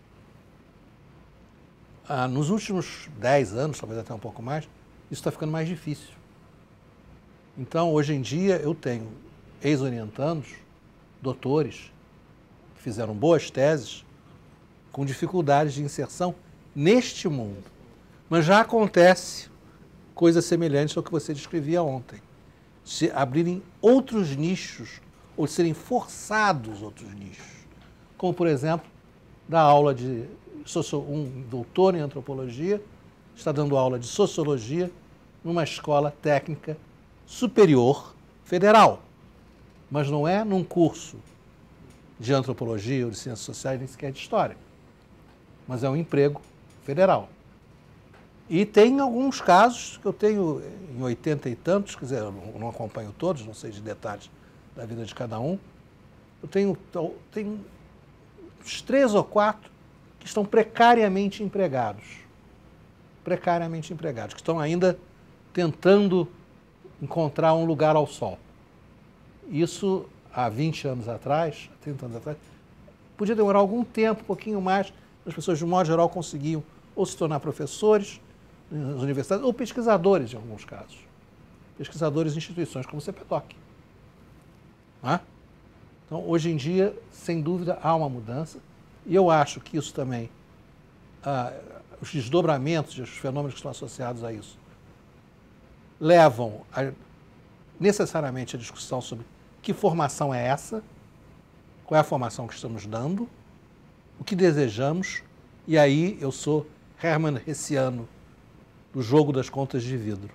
Nos últimos 10 anos, talvez até um pouco mais, isso está ficando mais difícil. Então, hoje em dia, eu tenho ex-orientandos, doutores, que fizeram boas teses, com dificuldades de inserção neste mundo. Mas já acontece coisas semelhantes ao que você descrevia ontem. Se abrirem outros nichos, ou serem forçados outros nichos. Como, por exemplo, dar aula de... Um doutor em antropologia está dando aula de sociologia numa escola técnica superior federal, mas não é num curso de antropologia ou de ciências sociais, nem sequer de história, mas é um emprego federal. E tem alguns casos que eu tenho em 80 e tantos, quer dizer, eu não acompanho todos, não sei de detalhes da vida de cada um, eu tenho uns 3 ou 4 que estão precariamente empregados, que estão ainda tentando encontrar um lugar ao sol. Isso há 20 anos atrás, 30 anos atrás, podia demorar algum tempo, um pouquinho mais, as pessoas de um modo geral conseguiam ou se tornar professores nas universidades ou pesquisadores em alguns casos. Pesquisadores em instituições como o CPTOC. Não é? Então, hoje em dia, sem dúvida, há uma mudança e eu acho que isso também, os desdobramentos, os fenômenos que estão associados a isso, levam necessariamente a discussão sobre que formação é essa, qual é a formação que estamos dando, o que desejamos, e aí eu sou Hermann Hessiano do jogo das contas de vidro,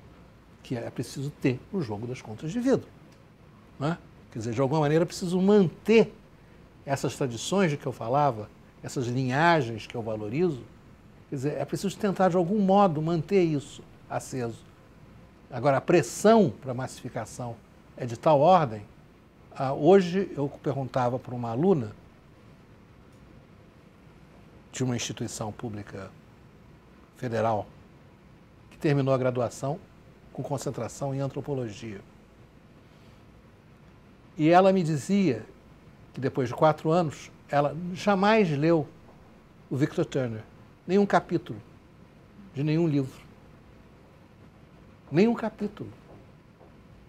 que é preciso ter o jogo das contas de vidro. Não é? Quer dizer, de alguma maneira, é preciso manter essas tradições de que eu falava, essas linhagens que eu valorizo, quer dizer, é preciso tentar, de algum modo, manter isso aceso. Agora, a pressão para a massificação é de tal ordem. Hoje eu perguntava para uma aluna de uma instituição pública federal que terminou a graduação com concentração em antropologia. E ela me dizia que depois de 4 anos, ela jamais leu o Victor Turner, nenhum capítulo de nenhum livro. Nenhum capítulo.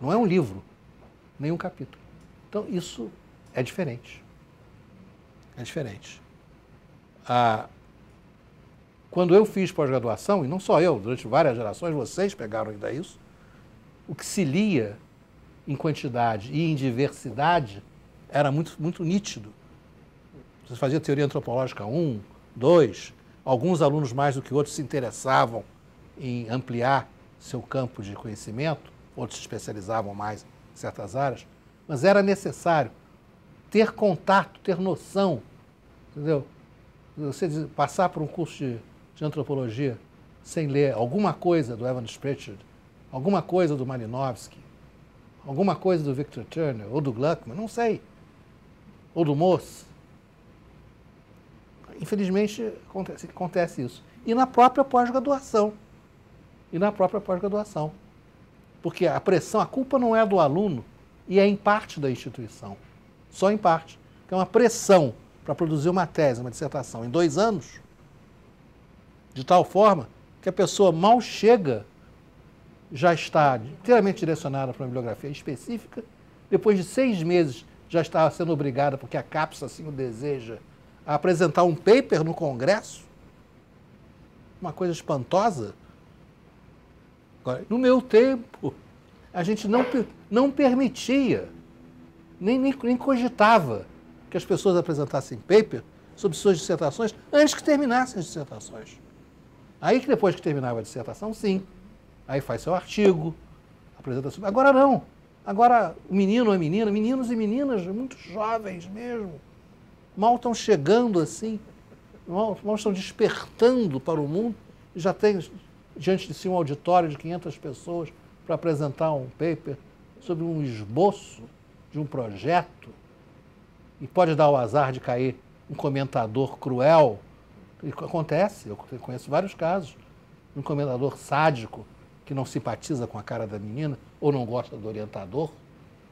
Não é um livro, nenhum capítulo. Então, isso é diferente. É diferente. Quando eu fiz pós-graduação, e não só eu, durante várias gerações, vocês pegaram ainda isso, o que se lia em quantidade e em diversidade era muito, muito nítido. Você fazia teoria antropológica 1, 2, alguns alunos mais do que outros se interessavam em ampliar seu campo de conhecimento, outros se especializavam mais em certas áreas, mas era necessário ter contato, ter noção, entendeu? Você passar por um curso de antropologia sem ler alguma coisa do Evans Pritchard, alguma coisa do Malinowski, alguma coisa do Victor Turner, ou do Gluckman, não sei, ou do Moss. Infelizmente, acontece isso. E na própria pós-graduação. Porque a pressão, a culpa não é do aluno e é em parte da instituição. Só em parte. Que é uma pressão para produzir uma tese, uma dissertação em 2 anos, de tal forma que a pessoa mal chega, já está inteiramente direcionada para uma bibliografia específica, depois de 6 meses já está sendo obrigada, porque a CAPES assim o deseja, a apresentar um paper no Congresso, uma coisa espantosa. Agora, no meu tempo, a gente não permitia, nem cogitava que as pessoas apresentassem paper sobre suas dissertações antes que terminassem as dissertações. Aí que depois que terminava a dissertação, sim. Aí faz seu artigo, apresenta... Agora não. Agora o menino ou a menina, meninos e meninas muito jovens mesmo, mal estão chegando assim, mal estão despertando para o mundo, e já tem diante de si um auditório de 500 pessoas para apresentar um paper sobre um esboço de um projeto, e pode dar o azar de cair um comentador cruel. E acontece, eu conheço vários casos, um comentador sádico que não simpatiza com a cara da menina ou não gosta do orientador,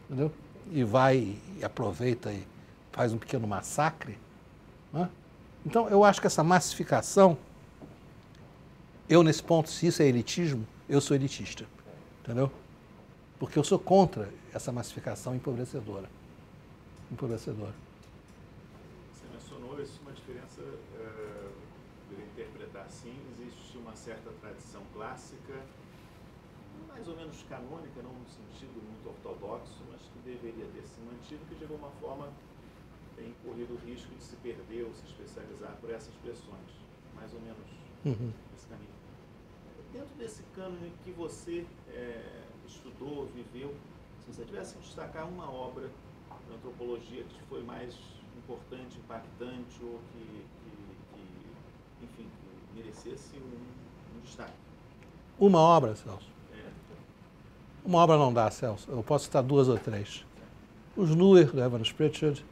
entendeu? E vai e aproveita e faz um pequeno massacre. Né? Então, eu acho que essa massificação, eu nesse ponto, se isso é elitismo, eu sou elitista, entendeu? Porque eu sou contra essa massificação empobrecedora. Você mencionou isso, uma diferença, para interpretar assim, existe uma certa tradição clássica, mais ou menos canônica, não no sentido muito ortodoxo, mas que deveria ter se mantido, que de alguma forma tem corrido o risco de se perder ou se especializar por essas pressões, mais ou menos nesse caminho. Dentro desse cânone que você estudou, viveu. Se você tivesse que destacar uma obra da antropologia que foi mais importante, impactante ou enfim, que merecesse um destaque. Uma obra, Celso? Uma obra não dá, Celso. Eu posso citar 2 ou 3. Os Nuer, do Evans Pritchard,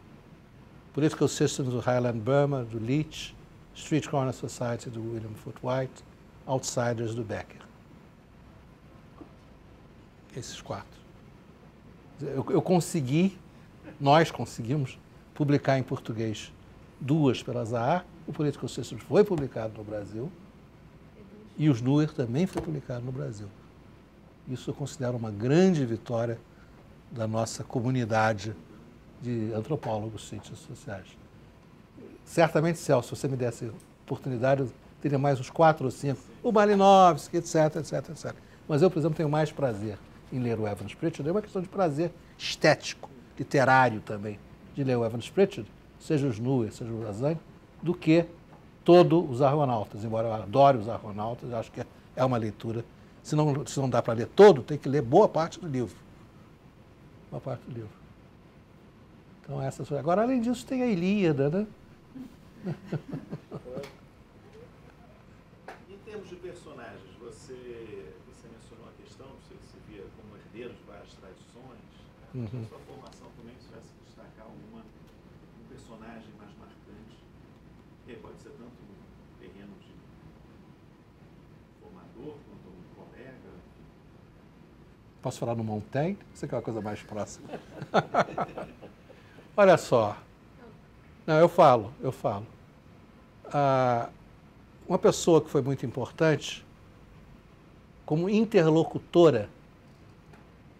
Political Systems do Highland Burma, do Leach, Street Corner Society, do William Foote White, Outsiders, do Becker. Esses 4. Eu consegui, nós conseguimos, publicar em português 2 pela Zahar. O Political Systems foi publicado no Brasil e os Nuer também foi publicado no Brasil. Isso eu considero uma grande vitória da nossa comunidade de antropólogos, cientistas sociais. Certamente, Celso, se você me desse oportunidade, eu teria mais uns 4 ou 5. O Malinowski, etc, etc, etc. Mas eu, por exemplo, tenho mais prazer em ler o Evans Pritchard. É uma questão de prazer estético, literário também, de ler o Evans Pritchard, seja os Nuer, seja o Lasagne, do que todos os Argonautas. Embora eu adore os Argonautas, eu acho que é uma leitura. Se não dá para ler todo, tem que ler boa parte do livro. Boa parte do livro. Então, essa. Agora, além disso, tem a Ilíada, né? Em termos de personagens, você mencionou a questão, você se via como herdeiro de várias tradições. Né? Na sua formação também, se tivesse que destacar um personagem mais marcante, que pode ser tanto um terreno de formador, quanto um colega. Posso falar no Montaigne? Isso aqui é uma coisa mais próxima. Olha só. Não, eu falo. Uma pessoa que foi muito importante, como interlocutora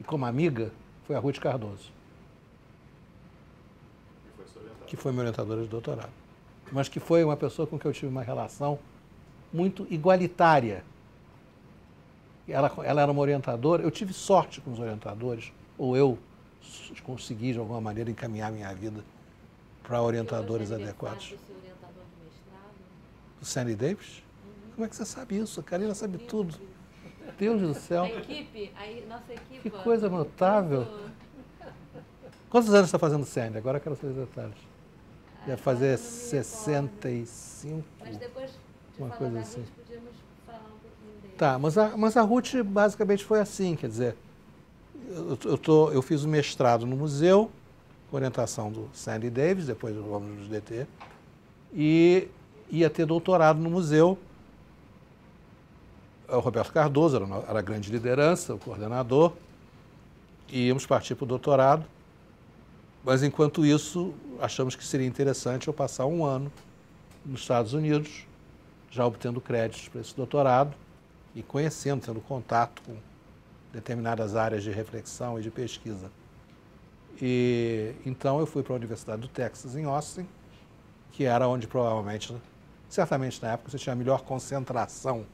e como amiga, foi a Ruth Cardoso, que foi minha orientadora de doutorado. Mas que foi uma pessoa com quem eu tive uma relação muito igualitária. Ela era uma orientadora, eu tive sorte com os orientadores, ou eu consegui, de alguma maneira, encaminhar minha vida para orientadores adequados. Do seu orientador de mestrado? O Sandy Davis? Como é que você sabe isso? A Karina sabe tudo. Deus do céu. A equipe, nossa equipe. Que coisa notável. Quantos anos está fazendo Sandy? Agora eu quero saber os detalhes. Deve fazer 65. Mas depois de uma falar coisa da assim. Ruth, podíamos falar um pouquinho dele. Tá, mas a Ruth basicamente foi assim, quer dizer, eu fiz o mestrado no museu, com orientação do Sandy Davis, depois do homem do DT, e ia ter doutorado no museu. O Roberto Cardoso era a grande liderança, o coordenador, e íamos partir para o doutorado, mas enquanto isso, achamos que seria interessante eu passar um ano nos Estados Unidos, já obtendo créditos para esse doutorado e conhecendo, tendo contato com determinadas áreas de reflexão e de pesquisa. E então eu fui para a Universidade do Texas, em Austin, que era onde provavelmente, certamente na época, você tinha a melhor concentração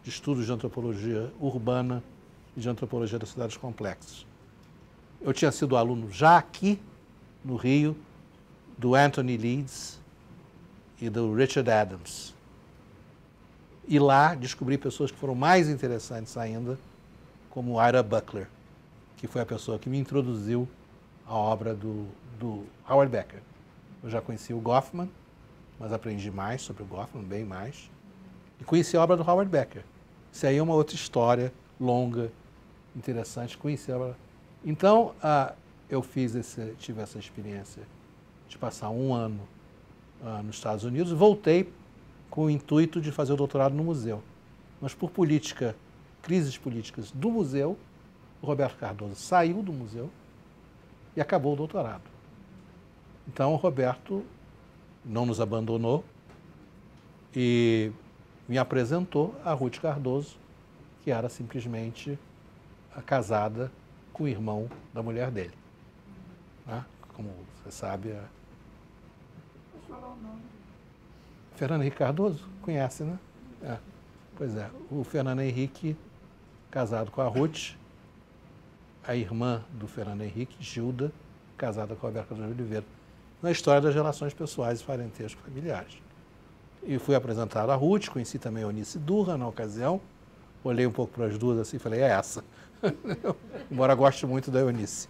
de estudos de antropologia urbana e de antropologia das cidades complexas. Eu tinha sido aluno já aqui, no Rio, do Anthony Leeds e do Richard Adams. E lá descobri pessoas que foram mais interessantes ainda, como Ira Buckler, que foi a pessoa que me introduziu à obra do Howard Becker. Eu já conheci o Goffman, mas aprendi mais sobre o Goffman, bem mais. E conheci a obra do Howard Becker. Isso aí é uma outra história longa, interessante. Conheci a obra. Então, eu tive essa experiência de passar um ano nos Estados Unidos, voltei com o intuito de fazer o doutorado no museu. Mas por crises políticas do museu, o Roberto Cardoso saiu do museu e acabou o doutorado. Então, o Roberto não nos abandonou e me apresentou a Ruth Cardoso, que era simplesmente casada com o irmão da mulher dele. Né? Como você sabe, Vou falar o nome. Fernando Henrique Cardoso, conhece, né? Pois é, o Fernando Henrique, casado com a Ruth, a irmã do Fernando Henrique, Gilda, casada com a Roberto Cardoso de Oliveira, na história das relações pessoais e parentesco familiares. E fui apresentado a Ruth, conheci também a Eunice Durra na ocasião, olhei um pouco para as duas assim e falei, é essa. Embora goste muito da Eunice.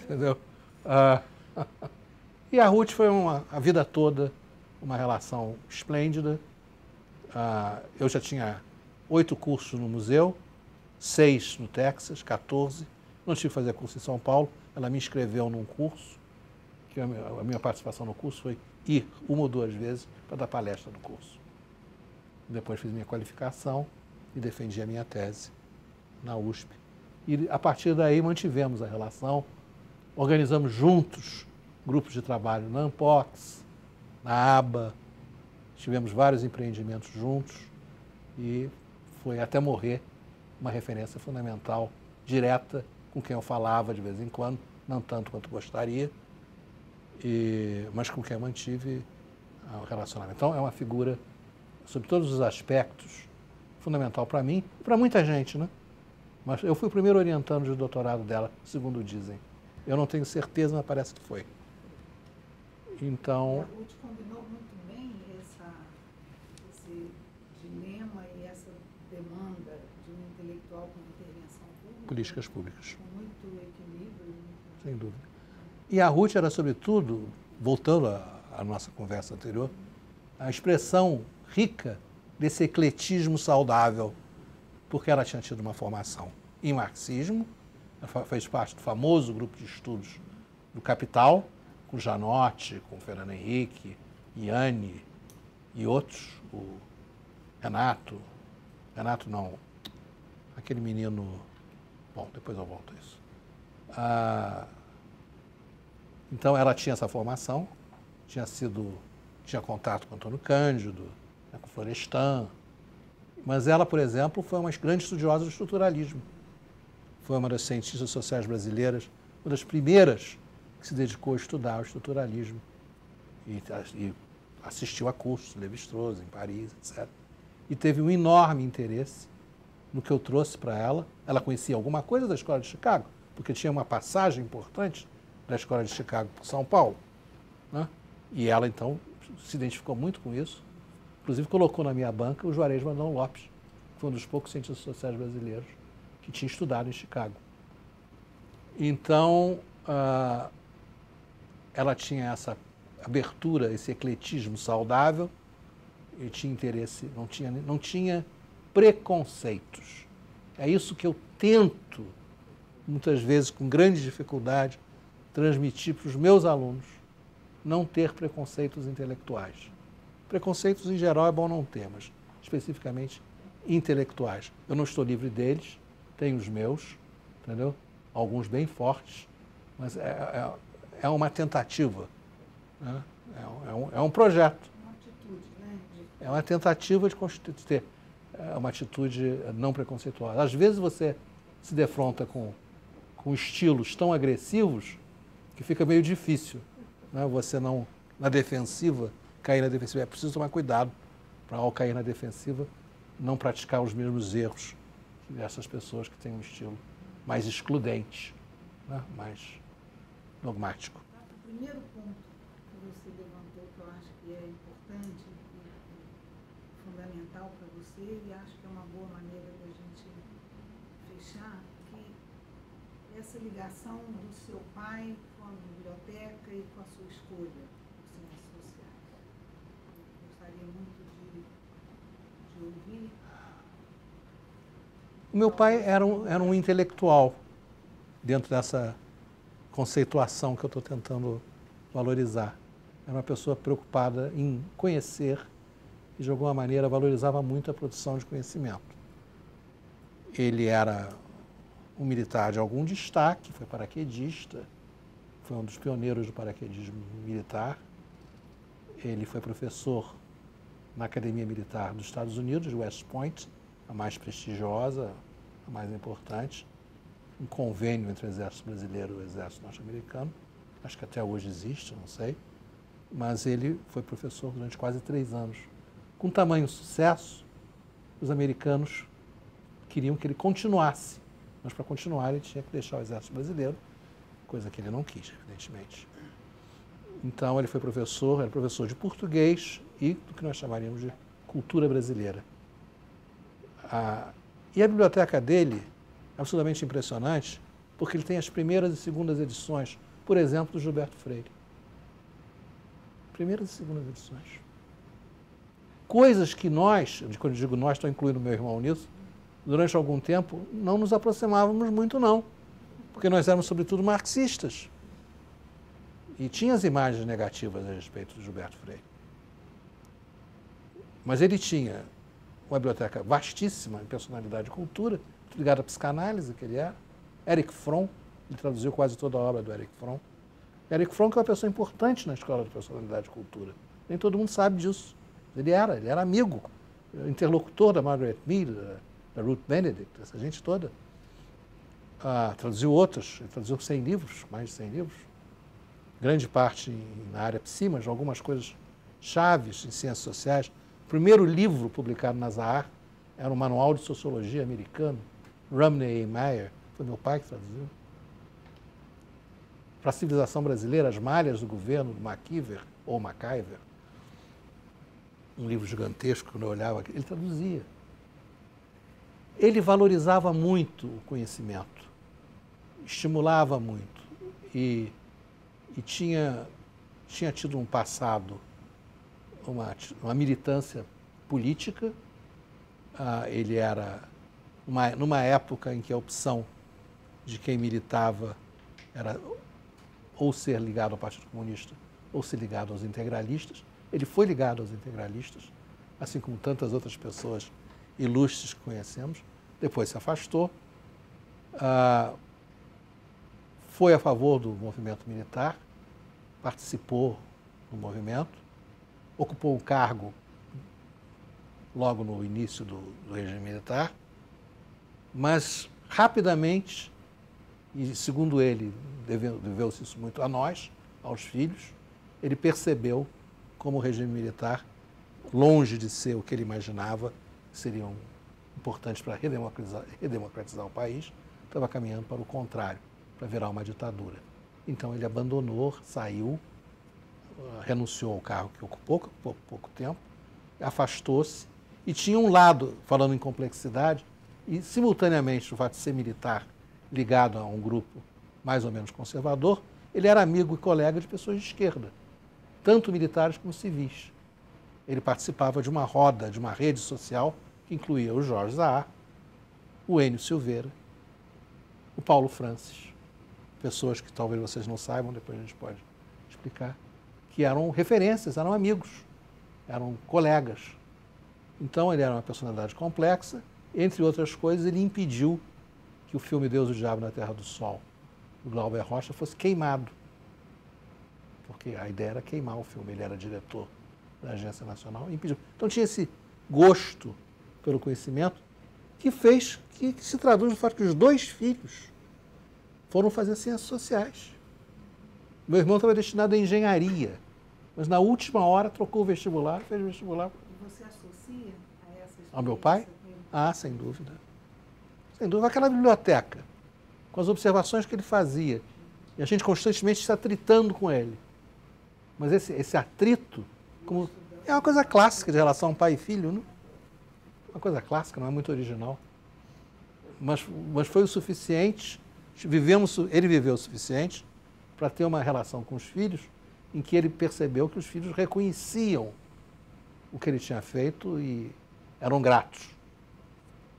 Entendeu? E a Ruth foi a vida toda uma relação esplêndida. Eu já tinha 8 cursos no museu, 6 no Texas, 14. Não tive que fazer curso em São Paulo. Ela me inscreveu num curso, que a minha participação no curso foi ir 1 ou 2 vezes para dar palestra no curso. Depois fiz minha qualificação e defendi a minha tese na USP. E a partir daí mantivemos a relação, organizamos juntos grupos de trabalho na Ampox, na ABA, tivemos vários empreendimentos juntos e foi até morrer uma referência fundamental, direta, com quem eu falava de vez em quando, não tanto quanto gostaria, mas com quem eu mantive o relacionamento. Então é uma figura, sob todos os aspectos, fundamental para mim e para muita gente, né? Mas eu fui o primeiro orientando de doutorado dela, segundo dizem. Eu não tenho certeza, mas parece que foi. Então... E a Ruth combinou muito bem esse dilema e essa demanda de um intelectual com intervenção pública. Políticas públicas. Com muito equilíbrio. Sem dúvida. E a Ruth era, sobretudo, voltando à nossa conversa anterior, a expressão rica desse ecletismo saudável, porque ela tinha tido uma formação em marxismo, ela fez parte do famoso grupo de estudos do Capital, com Janotti, com Fernando Henrique, Yanni e outros, o Renato não, aquele menino, bom, depois eu volto a isso. Então ela tinha essa formação, tinha contato com Antônio Cândido, né, com Florestan, mas ela, por exemplo, foi uma grande estudiosa do estruturalismo. Foi uma das cientistas sociais brasileiras, uma das primeiras que se dedicou a estudar o estruturalismo e assistiu a cursos, Lévi-Strauss, em Paris, etc. E teve um enorme interesse no que eu trouxe para ela. Ela conhecia alguma coisa da Escola de Chicago, porque tinha uma passagem importante da Escola de Chicago por São Paulo, né? E ela, então, se identificou muito com isso. Inclusive, colocou na minha banca o Juarez Brandão Lopes, que foi um dos poucos cientistas sociais brasileiros que tinha estudado em Chicago. Então, ela tinha essa abertura, esse ecletismo saudável, e tinha interesse, não tinha preconceitos. É isso que eu tento, muitas vezes com grande dificuldade, transmitir para os meus alunos, não ter preconceitos intelectuais. Preconceitos, em geral, é bom não ter, mas especificamente intelectuais. Eu não estou livre deles, tenho os meus, entendeu? Alguns bem fortes, mas é uma tentativa, né? É um projeto. Uma atitude, né? É uma tentativa de ter uma atitude não preconceituosa. Às vezes você se defronta com estilos tão agressivos que fica meio difícil, né? Você não, na defensiva, cair na defensiva. É preciso tomar cuidado para, ao cair na defensiva, não praticar os mesmos erros dessas pessoas que têm um estilo mais excludente, né? Mais dogmático. O primeiro ponto que você levantou, que eu acho que é importante e fundamental para você, e acho que é uma boa maneira da gente fechar, que essa ligação do seu pai com a biblioteca e com a sua escolha por ciências sociais. Eu gostaria muito de ouvir. O meu pai era um intelectual dentro dessa conceituação que eu estou tentando valorizar. Era uma pessoa preocupada em conhecer e, de alguma maneira, valorizava muito a produção de conhecimento. Ele era um militar de algum destaque, foi paraquedista, foi um dos pioneiros do paraquedismo militar. Ele foi professor na Academia Militar dos Estados Unidos, de West Point, a mais prestigiosa, a mais importante, um convênio entre o Exército Brasileiro e o Exército Norte-Americano, acho que até hoje existe, não sei, mas ele foi professor durante quase 3 anos. Com tamanho sucesso, os americanos queriam que ele continuasse, mas para continuar ele tinha que deixar o Exército Brasileiro, coisa que ele não quis, evidentemente. Então ele foi professor, era professor de português e do que nós chamaríamos de cultura brasileira. E a biblioteca dele é absolutamente impressionante, porque ele tem as primeiras e segundas edições, por exemplo, do Gilberto Freire. Primeiras e segundas edições. Coisas que nós, quando eu digo nós, estou incluindo meu irmão nisso, durante algum tempo não nos aproximávamos muito, não. Porque nós éramos, sobretudo, marxistas. E tinha as imagens negativas a respeito do Gilberto Freire. Mas ele tinha uma biblioteca vastíssima em personalidade e cultura, ligada à psicanálise, que ele era. Eric Fromm, ele traduziu quase toda a obra do Eric Fromm. Eric Fromm que é uma pessoa importante na escola de personalidade e cultura. Nem todo mundo sabe disso. Ele era amigo, interlocutor da Margaret Mead, da Ruth Benedict, essa gente toda. Traduziu outros, ele traduziu 100 livros, mais de 100 livros. Grande parte na área psi, mas algumas coisas chaves em ciências sociais. O primeiro livro publicado na Zahar era um manual de sociologia americano, Romney e Meyer, foi meu pai que traduziu. Para a civilização brasileira, As Malhas do Governo, do McIver, ou MacIver, um livro gigantesco, quando eu olhava, ele traduzia. Ele valorizava muito o conhecimento, estimulava muito e tinha tido um passado, uma militância política. Ele era, numa época em que a opção de quem militava era ou ser ligado ao Partido Comunista ou ser ligado aos integralistas. Ele foi ligado aos integralistas, assim como tantas outras pessoas ilustres que conhecemos. Depois se afastou, foi a favor do movimento militar, participou do movimento, ocupou um cargo logo no início do regime militar, mas rapidamente, e segundo ele, deveu-se isso muito a nós, aos filhos, ele percebeu como o regime militar, longe de ser o que ele imaginava, seriam importantes para redemocratizar o país, estava caminhando para o contrário, para virar uma ditadura. Então ele abandonou, saiu, renunciou ao cargo que ocupou pouco tempo, afastou-se e tinha um lado, falando em complexidade, e simultaneamente o fato de ser militar ligado a um grupo mais ou menos conservador, ele era amigo e colega de pessoas de esquerda, tanto militares como civis. Ele participava de uma roda, de uma rede social que incluía o Jorge Zahar, o Enio Silveira, o Paulo Francis, pessoas que talvez vocês não saibam, depois a gente pode explicar, que eram referências, eram amigos, eram colegas. Então ele era uma personalidade complexa, entre outras coisas, ele impediu que o filme Deus e o Diabo na Terra do Sol, do Glauber Rocha, fosse queimado. Porque a ideia era queimar o filme, ele era diretor da Agência Nacional, e impediu. Então tinha esse gosto pelo conhecimento que fez, que se traduz no fato que os dois filhos foram fazer ciências sociais. Meu irmão estava destinado à engenharia, mas na última hora trocou o vestibular, fez o vestibular. Você associa a essa experiência? Ao meu pai? Sem dúvida. Sem dúvida, aquela biblioteca, com as observações que ele fazia, e a gente constantemente se atritando com ele. Mas esse atrito é uma coisa clássica de relação pai e filho, não? Uma coisa clássica, não é muito original. Mas foi o suficiente, ele viveu o suficiente para ter uma relação com os filhos em que ele percebeu que os filhos reconheciam o que ele tinha feito e eram gratos.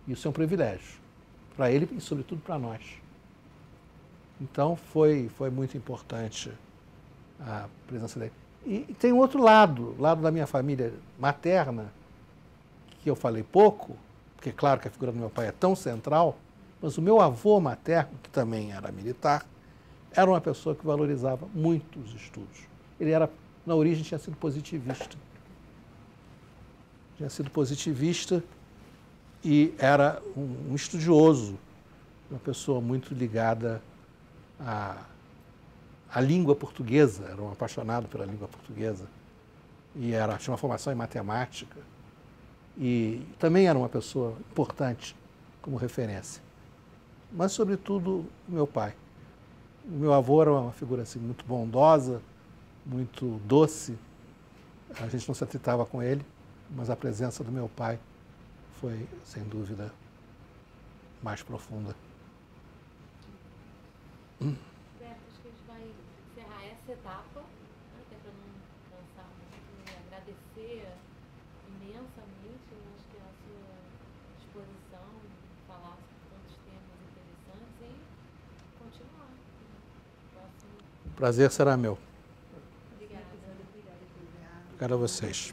Isso é um privilégio para ele e, sobretudo, para nós. Então, foi muito importante a presença dele. E tem um outro lado da minha família materna, que eu falei pouco, porque, claro, que a figura do meu pai é tão central, mas o meu avô materno, que também era militar, era uma pessoa que valorizava muito os estudos. Ele era, na origem, tinha sido positivista. E era um estudioso, uma pessoa muito ligada à língua portuguesa, era um apaixonado pela língua portuguesa, e tinha uma formação em matemática, e também era uma pessoa importante como referência. Mas, sobretudo, meu pai. O meu avô era uma figura assim, muito bondosa, muito doce. A gente não se atritava com ele, mas a presença do meu pai foi, sem dúvida, mais profunda. Beto, acho que a gente vai encerrar essa etapa, né, até para não cansar muito, e agradecer imensamente. Eu acho que a sua disposição, falar sobre tantos temas interessantes e continuar. O prazer será meu. Obrigada. Obrigado a vocês.